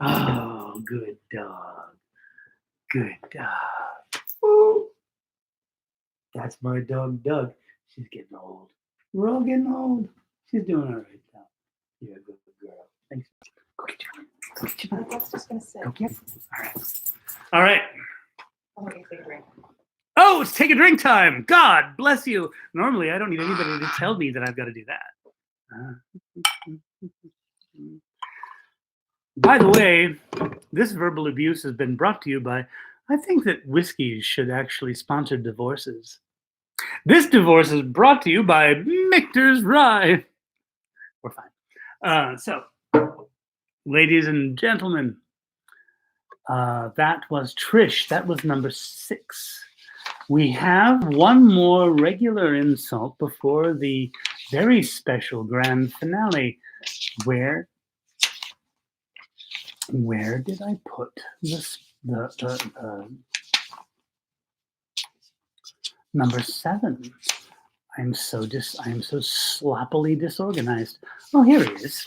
Oh, good dog. Good dog. Ooh. That's my dog, Doug. She's getting old. We're all getting old. She's doing all right now. You're a good girl. Thanks. Go get your. Go get your. I was just gonna say. Go get. All right. All right. I'm gonna take a drink. Oh, it's take a drink time. God bless you. Normally, I don't need anybody to tell me that I've got to do that. By the way, this verbal abuse has been brought to you by, I think that whiskeys should actually sponsor divorces. This divorce is brought to you by Michter's Rye. We're fine. So, ladies and gentlemen, that was Trish. That was number 6. We have one more regular insult before the very special grand finale. Where did I put this? The number 7. I am so sloppily disorganized. Oh, here he is.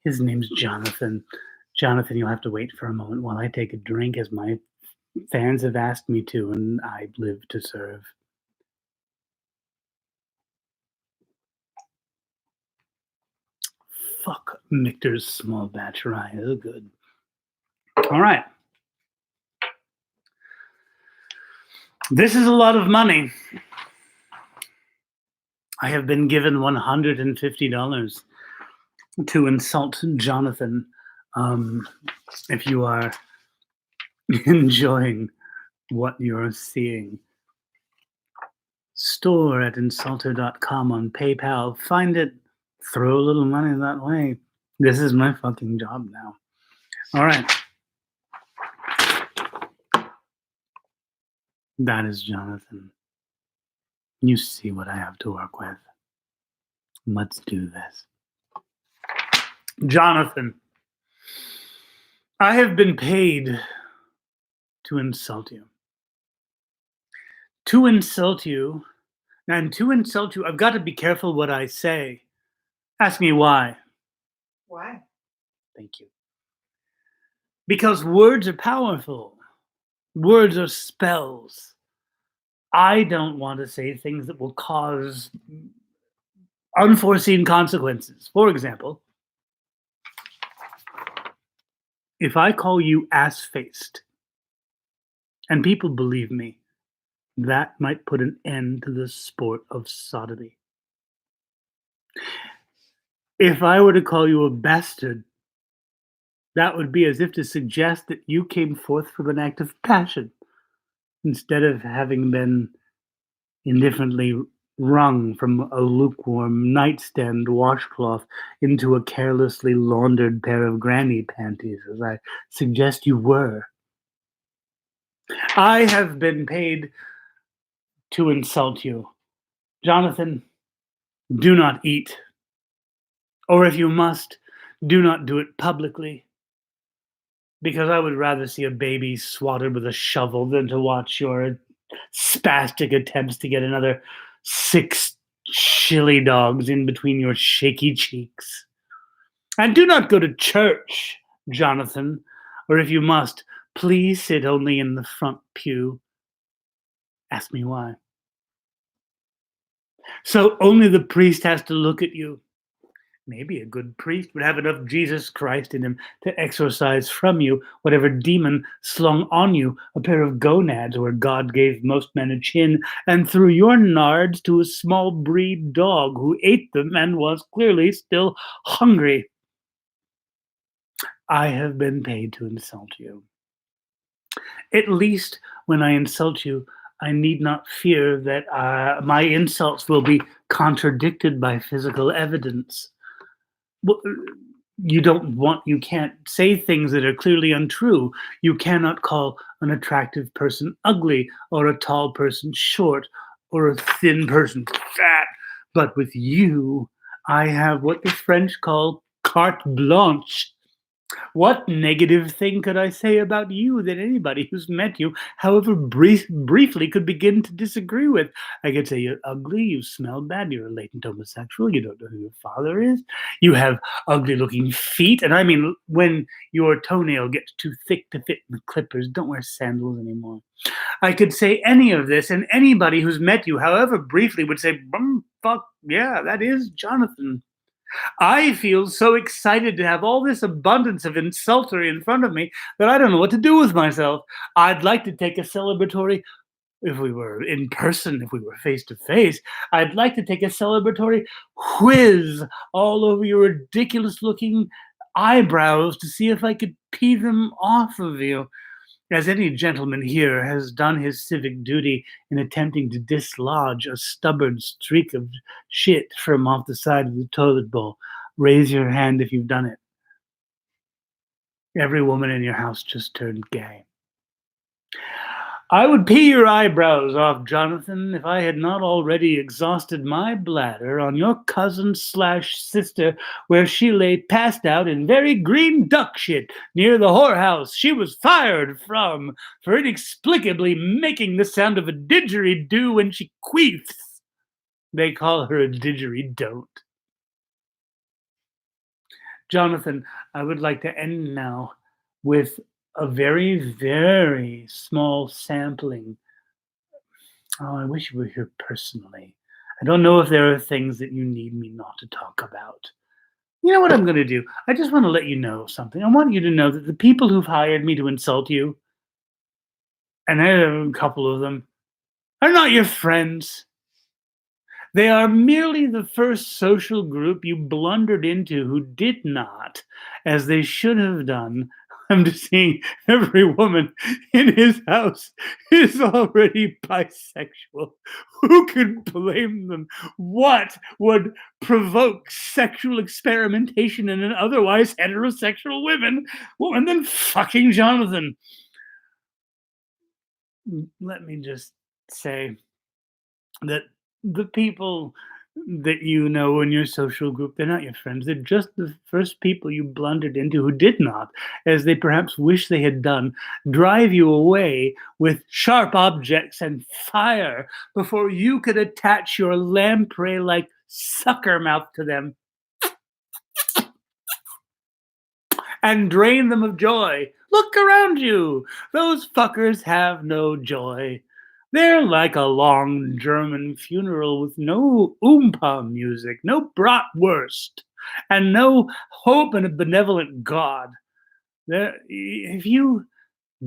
His name's Jonathan. Jonathan, you'll have to wait for a moment while I take a drink, as my fans have asked me to, and I live to serve. Fuck Michter's small batch rye. Oh, good. All right. This is a lot of money. I have been given $150 to insult Jonathan. If you are enjoying what you're seeing, store at insulter.com on PayPal. Find it, throw a little money that way. This is my fucking job now. All right. That is Jonathan. You see what I have to work with. Let's do this. Jonathan, I have been paid to insult you. To insult you And to insult you, I've got to be careful what I say. Ask me why. Why? Thank you. Because words are powerful. Words are spells. I don't want to say things that will cause unforeseen consequences. For example, if I call you ass-faced and people believe me, that might put an end to the sport of sodomy. If I were to call you a bastard, that would be as if to suggest that you came forth from an act of passion instead of having been indifferently wrung from a lukewarm nightstand washcloth into a carelessly laundered pair of granny panties, as I suggest you were. I have been paid to insult you. Jonathan, do not eat. Or if you must, do not do it publicly. Because I would rather see a baby swatted with a shovel than to watch your spastic attempts to get another 6 chili dogs in between your shaky cheeks. And do not go to church, Jonathan, or if you must, please sit only in the front pew. Ask me why. So only the priest has to look at you. Maybe a good priest would have enough Jesus Christ in him to exorcise from you whatever demon slung on you a pair of gonads where God gave most men a chin, and threw your nards to a small breed dog who ate them and was clearly still hungry. I have been paid to insult you. At least when I insult you, I need not fear that my insults will be contradicted by physical evidence. Well, you can't say things that are clearly untrue. You cannot call an attractive person ugly, or a tall person short, or a thin person fat. But with you, I have what the French call carte blanche. What negative thing could I say about you that anybody who's met you, however briefly, could begin to disagree with? I could say you're ugly, you smell bad, you're a latent homosexual, you don't know who your father is, you have ugly looking feet, and I mean, when your toenail gets too thick to fit in the clippers, don't wear sandals anymore. I could say any of this, and anybody who's met you, however briefly, would say, fuck, yeah, that is Jonathan. I feel so excited to have all this abundance of insultery in front of me that I don't know what to do with myself. I'd like to take a celebratory, if we were in person, if we were face to face, I'd like to take a celebratory whiz all over your ridiculous looking eyebrows to see if I could pee them off of you, as any gentleman here has done his civic duty in attempting to dislodge a stubborn streak of shit from off the side of the toilet bowl. Raise your hand if you've done it. Every woman in your house just turned gay. I would pee your eyebrows off, Jonathan, if I had not already exhausted my bladder on your cousin/sister, where she lay passed out in very green duck shit near the whorehouse she was fired from for inexplicably making the sound of a didgeridoo when she queefs. They call her a didgeridoo. Jonathan, I would like to end now with a very, very small sampling. Oh, I wish you were here personally. I don't know if there are things that you need me not to talk about. You know what I'm going to do? I just want to let you know something. I want you to know that the people who've hired me to insult you, and I have a couple of them, are not your friends. They are merely the first social group you blundered into who did not, as they should have done. I'm just seeing every woman in his house is already bisexual. Who could blame them? What would provoke sexual experimentation in an otherwise heterosexual woman than fucking Jonathan? Let me just say that the people that you know in your social group. They're not your friends. They're just the first people you blundered into who did not, as they perhaps wish they had done, drive you away with sharp objects and fire before you could attach your lamprey like sucker mouth to them and drain them of joy. Look around you. Those fuckers have no joy. They're like a long German funeral with no oompa music, no bratwurst, and no hope in a benevolent God. If you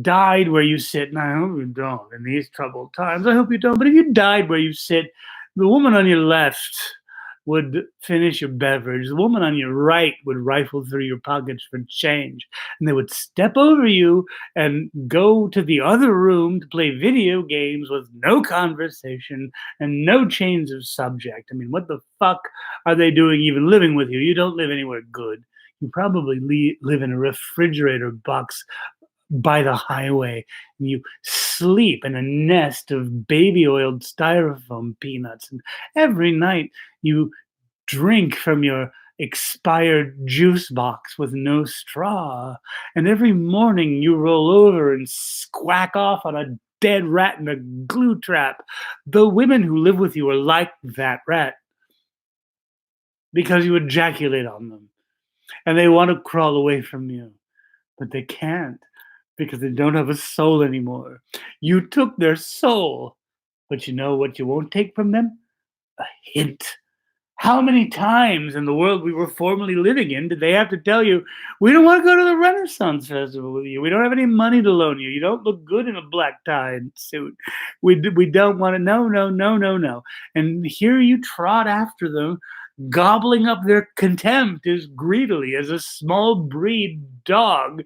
died where you sit, and I hope you don't in these troubled times, I hope you don't, but if you died where you sit, the woman on your left would finish your beverage. The woman on your right would rifle through your pockets for change. And they would step over you and go to the other room to play video games with no conversation and no change of subject. I mean, what the fuck are they doing even living with you? You don't live anywhere good. You probably live in a refrigerator box by the highway, and you sleep in a nest of baby oiled styrofoam peanuts, and every night you drink from your expired juice box with no straw, and every morning you roll over and squack off on a dead rat in a glue trap. The women who live with you are like that rat because you ejaculate on them, and they want to crawl away from you, but they can't because they don't have a soul anymore. You took their soul, but you know what you won't take from them? A hint. How many times in the world we were formerly living in did they have to tell you, we don't want to go to the Renaissance Festival with you. We don't have any money to loan you. You don't look good in a black tie and suit. We don't want to, no. And here you trot after them, gobbling up their contempt as greedily as a small breed dog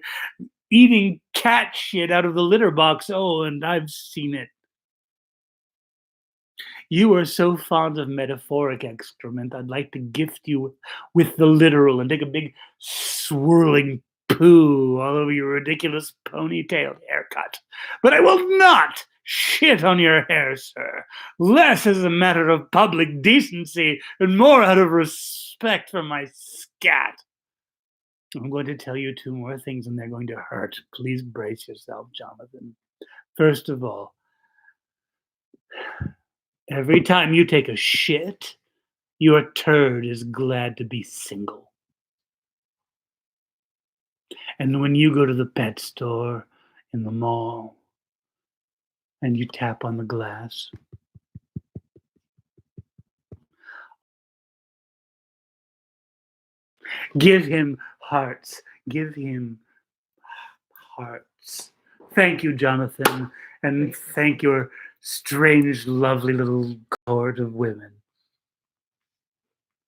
eating cat shit out of the litter box. Oh, and I've seen it. You are so fond of metaphoric excrement, I'd like to gift you with the literal and take a big swirling poo all over your ridiculous ponytailed haircut. But I will not shit on your hair, sir. Less as a matter of public decency and more out of respect for my scat. I'm going to tell you two more things and they're going to hurt. Please brace yourself, Jonathan. First of all, every time you take a shit, your turd is glad to be single. And when you go to the pet store in the mall and you tap on the glass, give him hearts. Give him hearts. Thank you, Jonathan, and thank your strange, lovely little cohort of women.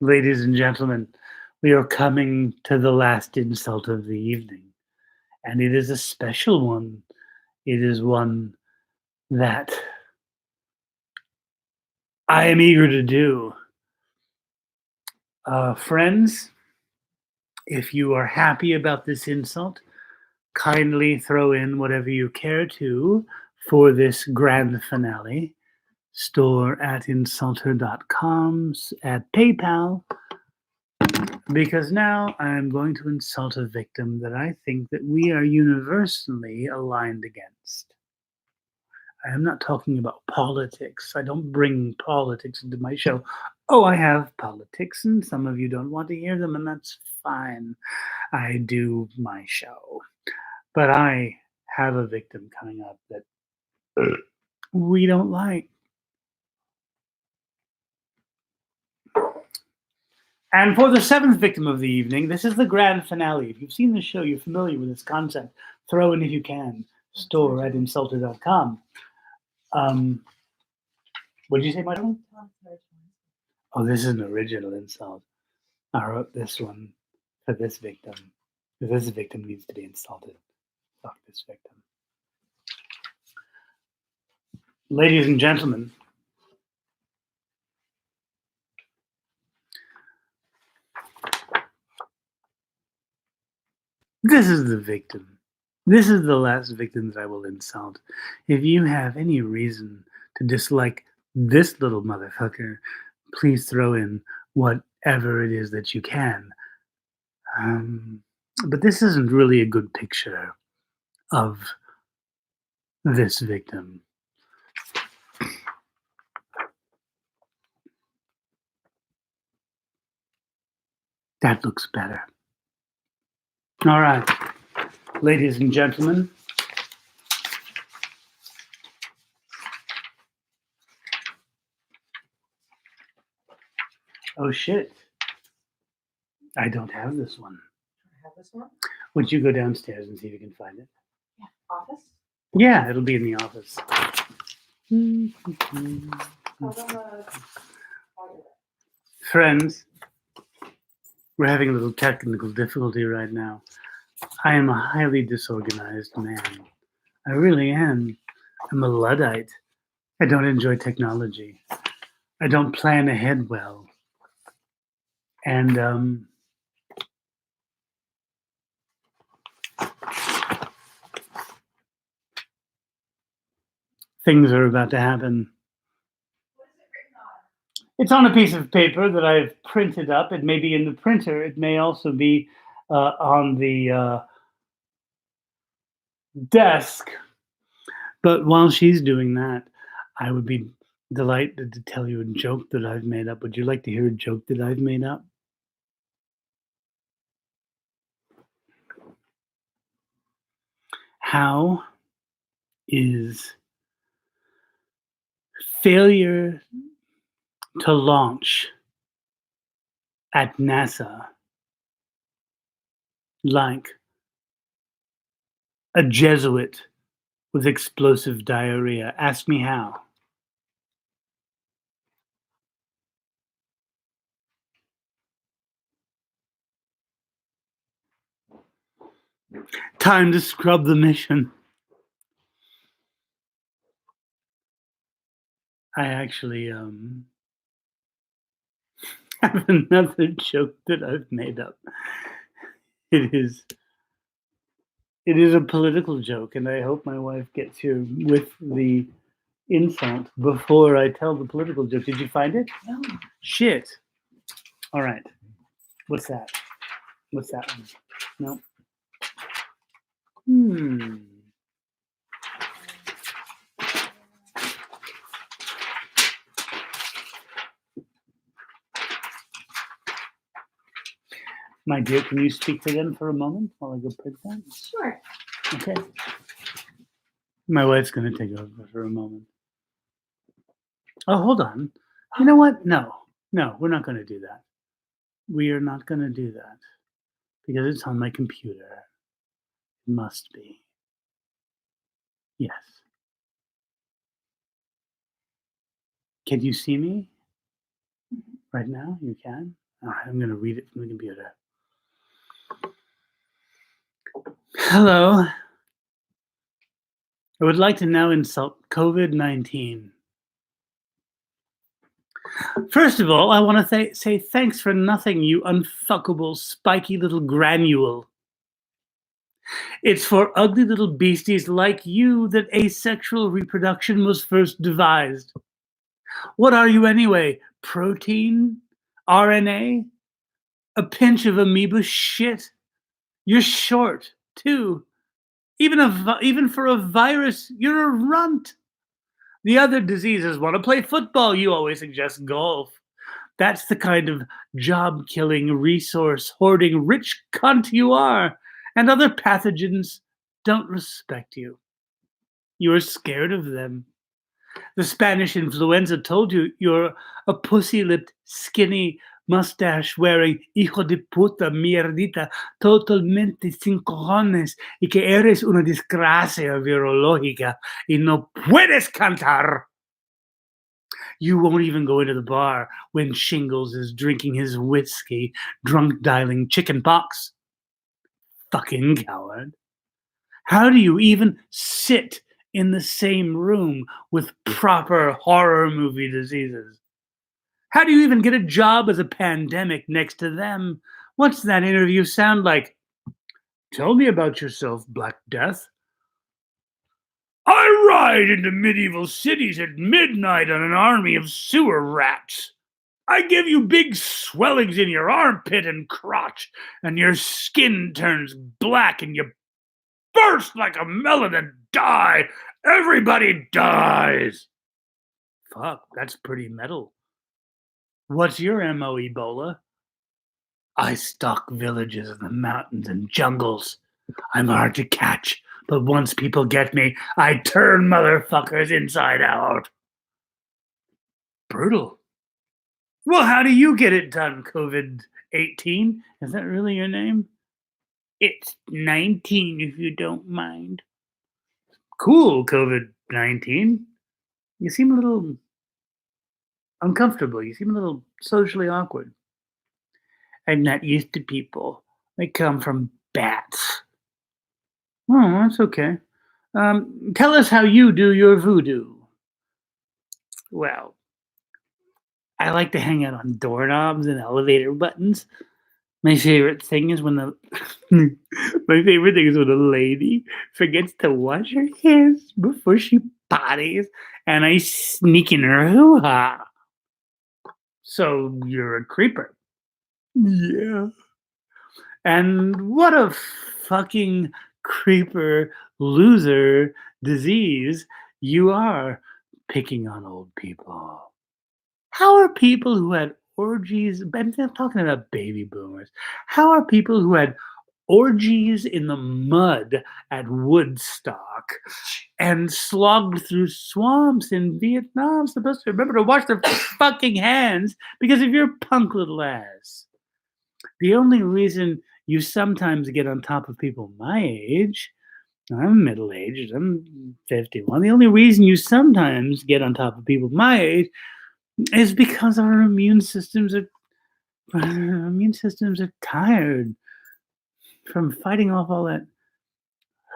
Ladies and gentlemen, we are coming to the last insult of the evening, and it is a special one. It is one that I am eager to do. Friends, if you are happy about this insult, kindly throw in whatever you care to for this grand finale. Store at insulter.com, at PayPal, because now I'm going to insult a victim that I think that we are universally aligned against. I am not talking about politics. I don't bring politics into my show. Oh, I have politics, and some of you don't want to hear them, and that's fine. I do my show. But I have a victim coming up that we don't like. And for the seventh victim of the evening, this is the grand finale. If you've seen the show, you're familiar with this concept. Throw in if you can. Store at insulter.com. What did you say, Michael? Oh, this is an original insult. I wrote this one for this victim. This victim needs to be insulted. Fuck this victim. Ladies and gentlemen, this is the victim. This is the last victim that I will insult. If you have any reason to dislike this little motherfucker, please throw in whatever it is that you can. But this isn't really a good picture of this victim. That looks better. All right, ladies and gentlemen. Oh shit. I don't have this one. I have this one. Would you go downstairs and see if you can find it? Yeah. Office. Yeah, it'll be in the office. Friends, we're having a little technical difficulty right now. I am a highly disorganized man. I really am. I'm a Luddite. I don't enjoy technology. I don't plan ahead well. And things are about to happen. What is it written on? It's on a piece of paper that I've printed up. It may be in the printer. It may also be on the desk. But while she's doing that, I would be delighted to tell you a joke that I've made up. Would you like to hear a joke that I've made up? How is failure to launch at NASA like a Jesuit with explosive diarrhea? Ask me how. Time to scrub the mission. I actually have another joke that I've made up. It is a political joke, and I hope my wife gets here with the insult before I tell the political joke. Did you find it? No. Shit. All right. What's that? What's that one? No. My dear, can you speak to them for a moment while I go print that? Sure. Okay. My wife's going to take over for a moment. Oh, hold on. You know what? No, we're not going to do that. We are not going to do that because it's on my computer. It must be. Yes. Can you see me right now? You can? All right, I'm going to read it from the computer. Hello. I would like to now insult COVID-19. First of all, I want to say thanks for nothing, you unfuckable, spiky little granule. It's for ugly little beasties like you that asexual reproduction was first devised. What are you anyway? Protein? RNA? A pinch of amoeba shit? You're short, too. Even for a virus, you're a runt. The other diseases want to play football. You always suggest golf. That's the kind of job-killing, resource-hoarding rich cunt you are. And other pathogens don't respect you. You are scared of them. The Spanish influenza told you you're a pussy-lipped, skinny, mustache-wearing hijo de puta mierdita totalmente sin cojones y que eres una desgracia virológica y no puedes cantar. You won't even go into the bar when Shingles is drinking his whiskey, drunk dialing chicken pox. Fucking coward. How do you even sit in the same room with proper horror movie diseases? How do you even get a job as a pandemic next to them? What's that interview sound like? Tell me about yourself, Black Death. I ride into medieval cities at midnight on an army of sewer rats. I give you big swellings in your armpit and crotch, and your skin turns black, and you burst like a melon and die. Everybody dies. Fuck, that's pretty metal. What's your MO, Ebola? I stalk villages in the mountains and jungles. I'm hard to catch, but once people get me, I turn motherfuckers inside out. Brutal. Well, how do you get it done, COVID-18? Is that really your name? It's 19, if you don't mind. Cool, COVID-19. You seem a little uncomfortable. You seem a little socially awkward. I'm not used to people. I come from bats. Oh, that's okay. Tell us how you do your voodoo. Well, I like to hang out on doorknobs and elevator buttons. My favorite thing is when the my favorite thing is when a lady forgets to wash her hands before she potties, and I sneak in her hoo-ha. So you're a creeper. Yeah. And what a fucking creeper loser disease you are, picking on old people. How are people who had orgies, I'm not talking about baby boomers, how are people who had orgies in the mud at Woodstock and slogged through swamps in Vietnam supposed to remember to wash their fucking hands because of your punk little ass? The only reason you sometimes get on top of people my age, I'm middle aged, I'm 51. The only reason you sometimes get on top of people my age is because our immune systems are tired from fighting off all that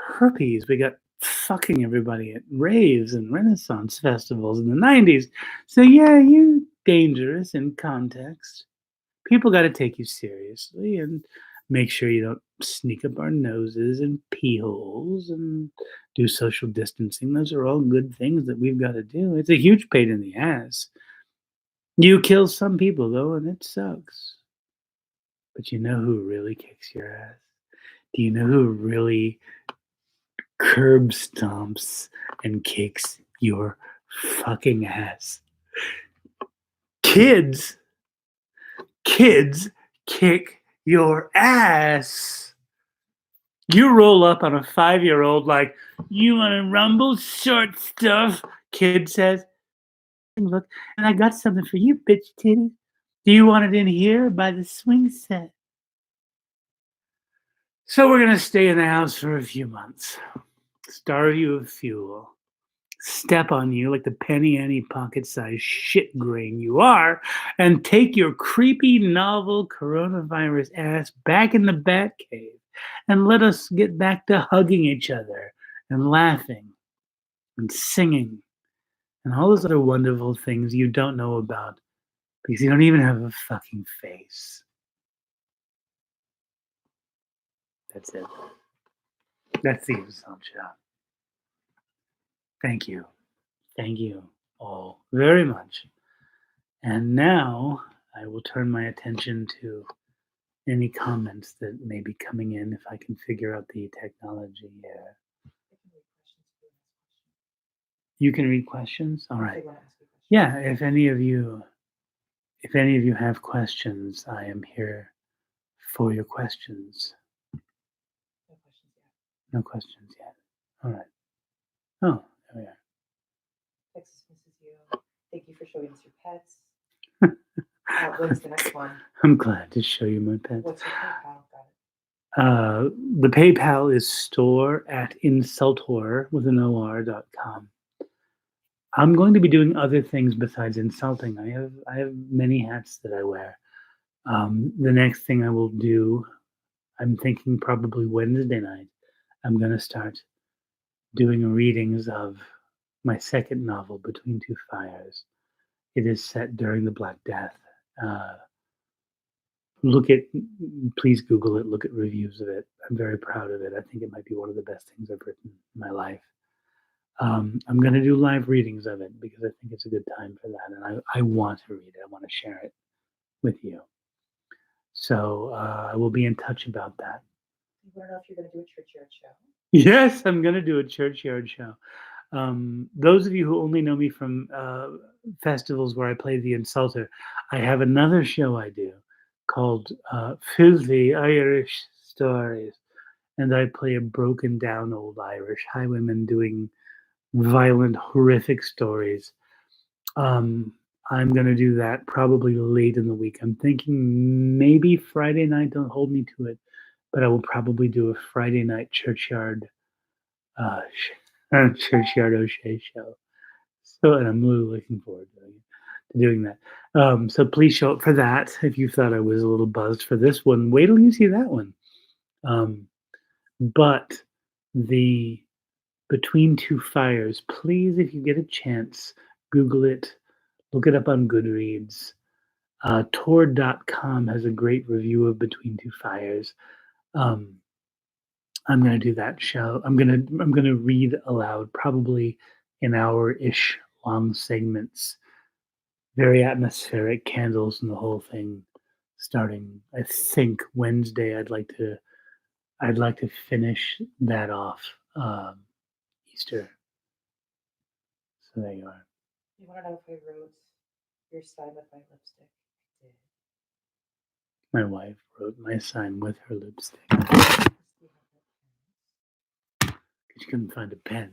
herpes we got fucking everybody at raves and Renaissance festivals in the 90s. So yeah, you're dangerous in context. People got to take you seriously and make sure you don't sneak up our noses and pee holes and do social distancing. Those are all good things that we've got to do. It's a huge pain in the ass. You kill some people though, and it sucks. But you know who really kicks your ass? Do you know who really curb stomps and kicks your fucking ass? Kids. Kids kick your ass. You roll up on a 5-year-old like, you want to rumble, short stuff? Kid says, look, and I got something for you, bitch titty. Do you want it in here by the swing set? So we're going to stay in the house for a few months. Starve you of fuel. Step on you like the penny ante pocket-sized shit grain you are, and take your creepy novel coronavirus ass back in the bat cave and let us get back to hugging each other and laughing and singing and all those other wonderful things you don't know about because you don't even have a fucking face. That's it. That's the insult show. Thank you. Thank you all very much. And now I will turn my attention to any comments that may be coming in if I can figure out the technology here. You can read questions? All right. Yeah, if any of you have questions, I am here for your questions. No questions yet. All right. Oh, there we are. Texas misses you. Thank you for showing us your pets. When's the next one? I'm glad to show you my pets. What's your PayPal? Got it. The PayPal is store@insultor with an or.com. I'm going to be doing other things besides insulting. I have many hats that I wear. The next thing I will do, I'm thinking probably Wednesday night, I'm going to start doing readings of my second novel, Between Two Fires. It is set during the Black Death. Please Google it, look at reviews of it. I'm very proud of it. I think it might be one of the best things I've written in my life. I'm going to do live readings of it because I think it's a good time for that. And I want to read it. I want to share it. with you. So I will be in touch about that. You want to know if you're going to do a churchyard show? Yes, I'm going to do a churchyard show. Those of you who only know me from festivals where I play the Insulter, I have another show I do called Filthy Irish Stories. And I play a broken down old Irish highwayman doing violent, horrific stories. I'm going to do that probably late in the week. I'm thinking maybe Friday night, don't hold me to it, but I will probably do a Friday night churchyard Churchyard O'Shea show. So, and I'm really looking forward to doing that. So please show up for that. If you thought I was a little buzzed for this one, wait till you see that one. But the Between Two Fires, please, if you get a chance, Google it, look it up on Goodreads. Tor.com has a great review of Between Two Fires. I'm going to do that show. I'm going to read aloud, probably an hour-ish long segments, very atmospheric, candles and the whole thing. Starting, I think Wednesday. I'd like to finish that off Easter. So there you are. You want to know if I wrote your sign with my lipstick? I did. My wife wrote my sign with her lipstick because she couldn't find a pen.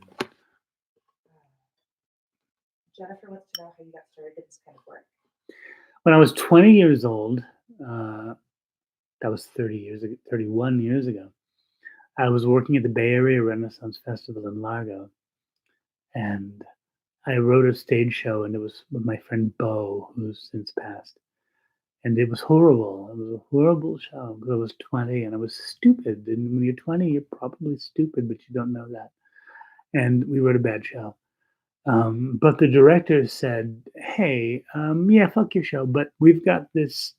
Jennifer wants to know how you got started in this kind of work. When I was 20 years old, that was 31 years ago, I was working at the Bay Area Renaissance Festival in Largo, and I wrote a stage show, and it was with my friend Bo, who's since passed. And it was horrible. It was a horrible show because I was 20 and I was stupid. And when you're 20, you're probably stupid, but you don't know that. And we wrote a bad show. But the director said, "Hey, yeah, fuck your show, but we've got these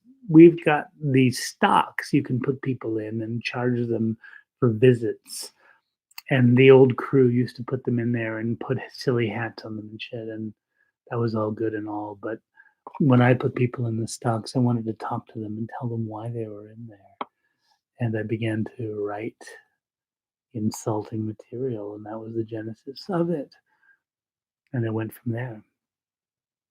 stocks you can put people in and charge them for visits." And the old crew used to put them in there and put silly hats on them and shit. And that was all good and all. But when I put people in the stocks, I wanted to talk to them and tell them why they were in there. And I began to write insulting material, and that was the genesis of it. And it went from there.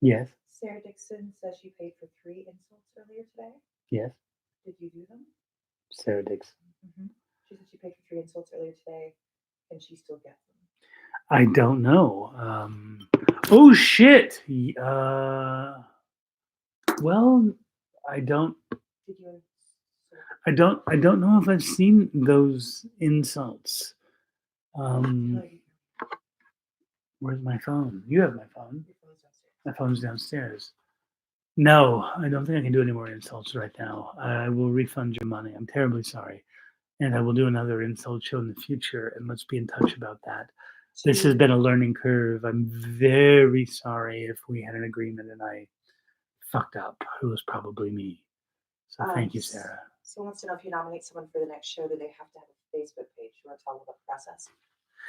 Yes, Sarah Dixon says she paid for 3 insults earlier today. yes, Did you do them? Sarah Dixon. Mm-hmm. She said she paid for 3 insults earlier today, and she still gets them. I don't know. Oh shit. Well, I don't. Did you? I don't know if I've seen those insults. Where's my phone? You have my phone. Your phone's downstairs. My phone's downstairs. No, I don't think I can do any more insults right now. I will refund your money. I'm terribly sorry. And I will do another insult show in the future, and let's be in touch about that. This has been a learning curve. I'm very sorry if we had an agreement and I fucked up. It was probably me. So thank you, Sarah. Someone wants to know if you nominate someone for the next show, do they have to have a Facebook page? You want to tell them about the process?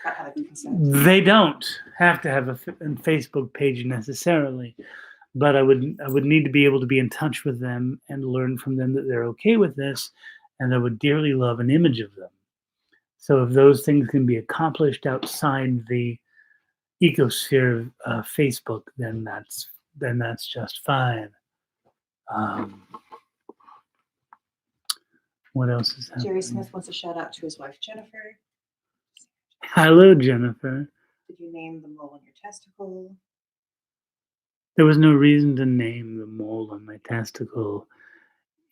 About how to consent? They don't have to have a Facebook page necessarily, but I would need to be able to be in touch with them and learn from them that they're okay with this, and I would dearly love an image of them. So if those things can be accomplished outside the ecosphere of Facebook, then that's just fine. What else is happening? Jerry Smith wants a shout out to his wife Jennifer. Hello, Jennifer. Did you name the mole on your testicle? There was no reason to name the mole on my testicle.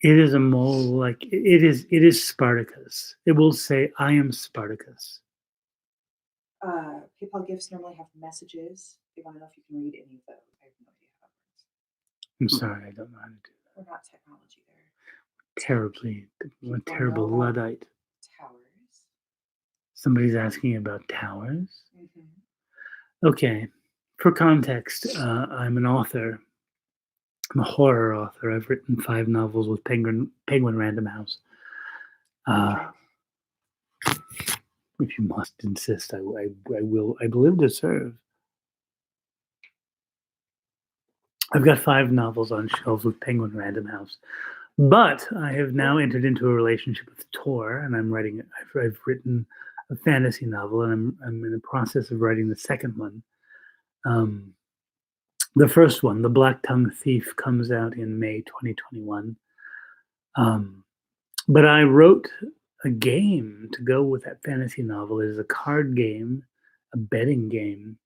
It is a mole, like it is Spartacus. It will say, "I am Spartacus." PayPal gifts normally have messages. They want to know if you can read any of those. I have no idea how it works. I'm sorry, I don't know how to do that. We're not technology there. I'm a terrible Luddite. Towers. Somebody's asking about towers. Mm-hmm. Okay, for context, I'm an author. I'm a horror author. I've written 5 novels with Penguin Random House. If you must insist, I will. I live to serve. I've got 5 novels on shelves with Penguin Random House, but I have now entered into a relationship with Tor, and I'm writing. I've written a fantasy novel, and I'm in the process of writing the second one. Um, the first one, The Black Tongue Thief, comes out in May 2021. Um, but I wrote a game to go with that fantasy novel. It is a card game, a betting game.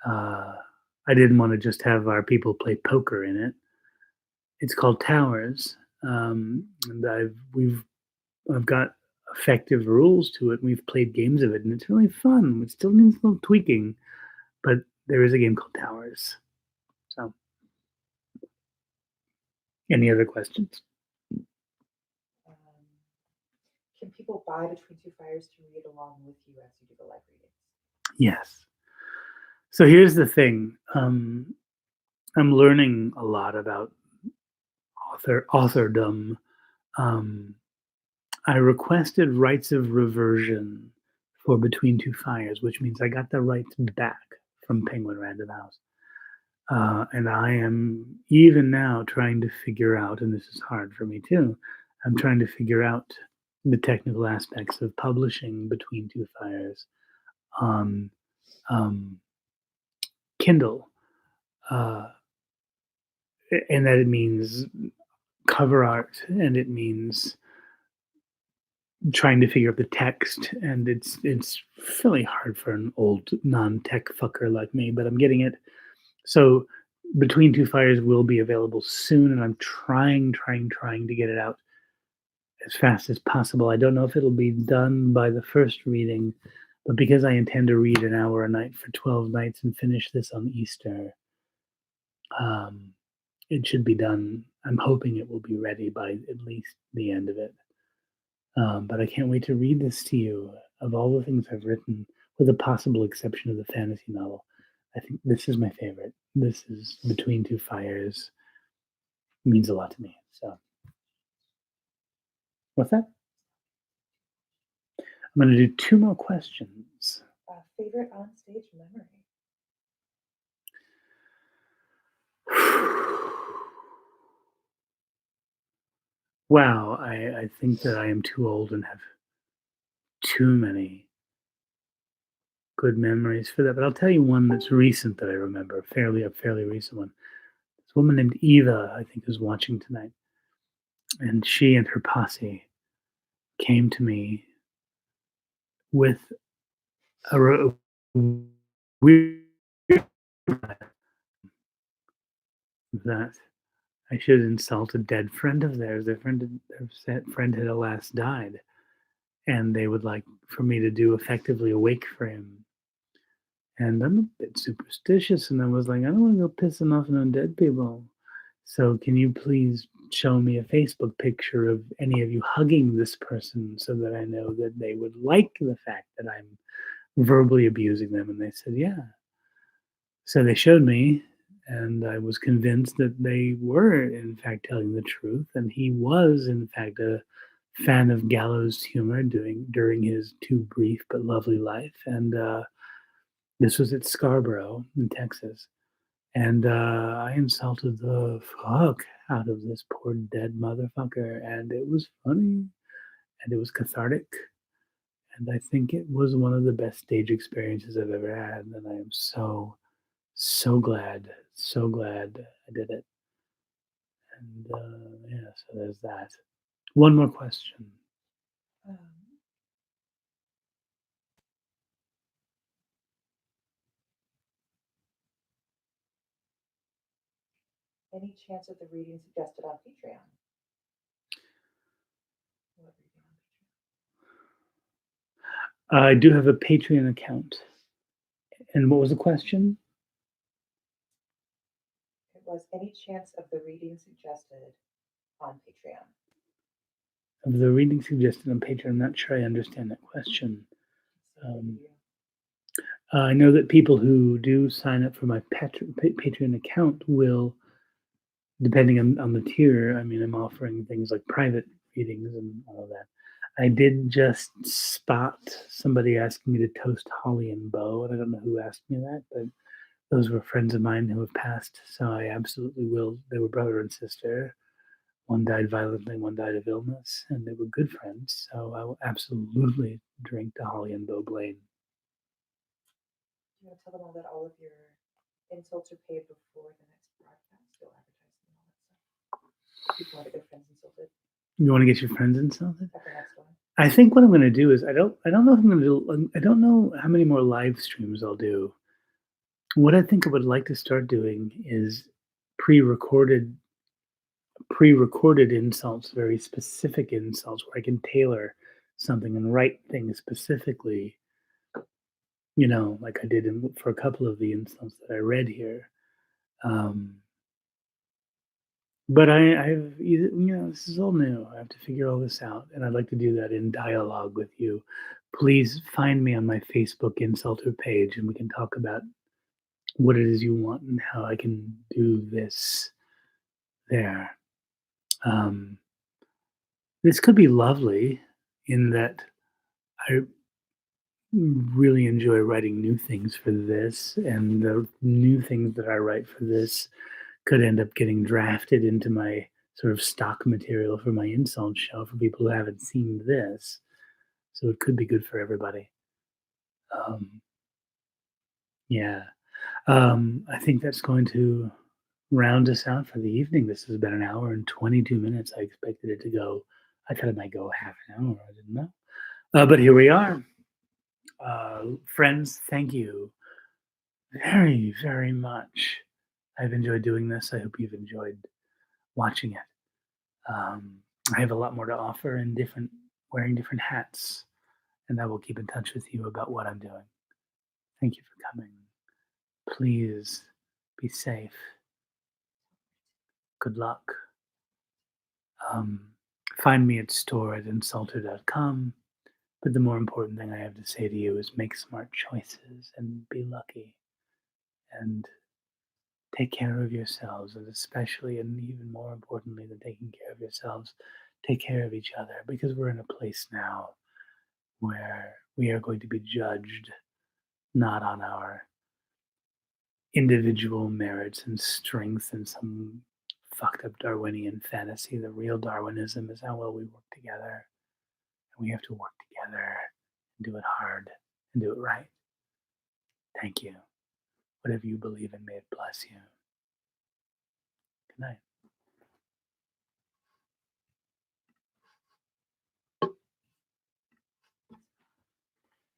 I didn't want to just have our people play poker in it. It's called Towers, and I've got effective rules to it. We've played games of it, and it's really fun. It still needs a little tweaking, but there is a game called Towers. So, any other questions? Can people buy Between Two Fires to read along with you as you do the live readings? Yes. So here's the thing. I'm learning a lot about authordom. I requested rights of reversion for Between Two Fires, which means I got the rights back from Penguin Random House. And I am even now trying to figure out, and this is hard for me too, I'm trying to figure out the technical aspects of publishing Between Two Fires on Kindle. And that it means cover art, and it means trying to figure out the text, and it's really hard for an old non-tech fucker like me, but I'm getting it. So Between Two Fires will be available soon, and I'm trying to get it out as fast as possible. I don't know if it'll be done by the first reading, but because I intend to read an hour a night for 12 nights and finish this on Easter, it should be done. I'm hoping it will be ready by at least the end of it. But I can't wait to read this to you. Of all the things I've written, with the possible exception of the fantasy novel, I think this is my favorite. This is Between Two Fires. It means a lot to me. So, what's that? I'm going to do 2 more questions. Favorite on-stage memory? Wow, I think that I am too old and have too many good memories for that. But I'll tell you one that's recent that I remember, a fairly recent one. This woman named Eva, I think, is watching tonight, and she and her posse came to me with a weird that I should insult a dead friend of theirs. Their friend had alas died, and they would like for me to do effectively a wake for him. And I'm a bit superstitious, and I was like, I don't want to go pissing off on dead people. So can you please show me a Facebook picture of any of you hugging this person so that I know that they would like the fact that I'm verbally abusing them? And they said, yeah. So they showed me, and I was convinced that they were, in fact, telling the truth. And he was, in fact, a fan of gallows humor during his too brief but lovely life. And this was at Scarborough in Texas. And I insulted the fuck out of this poor dead motherfucker. And it was funny, and it was cathartic. And I think it was one of the best stage experiences I've ever had. And I am so glad I did it. And yeah, so there's that. One more question. Um, any chance of the reading suggested on Patreon? What reading on Patreon? I do have a Patreon account. And what was the question? It was any chance of the reading suggested on Patreon? Of the reading suggested on Patreon, I'm not sure I understand that question. I know that people who do sign up for my Patreon account will, depending on the tier, I mean, I'm offering things like private readings and all of that. I did just spot somebody asking me to toast Holly and Bo, and I don't know who asked me that, but those were friends of mine who have passed, so I absolutely will. They were brother and sister. One died violently, one died of illness, and they were good friends, so I will absolutely drink to Holly and Bo Blaine. You know, tell them all that all of your insults are paid before the next broadcast. You'll advertise them and all that stuff. People want to get their friends insulted You want to get your friends insulted? at the next one. I think what I'm going to do is I don't know if I'm going to do. I don't know how many more live streams I'll do. What I think I would like to start doing is pre-recorded pre-recorded insults, very specific insults where I can tailor something and write things specifically, like I did for a couple of the insults that I read here. Um, but this is all new. I have to figure all this out, and I'd like to do that in dialogue with you. Please find me on my Facebook insulter page, and we can talk about what it is you want and how I can do this there. This could be lovely in that I really enjoy writing new things for this, and the new things that I write for this could end up getting drafted into my sort of stock material for my insult show for people who haven't seen this. So it could be good for everybody. Um, yeah. I think that's going to round us out for the evening. This has been an hour and 22 minutes. I expected it to go, I thought it might go half an hour. I didn't know. But here we are. Friends, thank you very, very much. I've enjoyed doing this. I hope you've enjoyed watching it. I have a lot more to offer in wearing different hats, and I will keep in touch with you about what I'm doing. Thank you for coming. Please be safe. Good luck. Find me at store@insulter.com. But the more important thing I have to say to you is make smart choices and be lucky. And take care of yourselves, and especially and even more importantly than taking care of yourselves, take care of each other, because we're in a place now where we are going to be judged not on our individual merits and strengths and some fucked up Darwinian fantasy. The real Darwinism is how well we work together. And we have to work together and do it hard and do it right. Thank you. Whatever you believe in, may it bless you. Good night.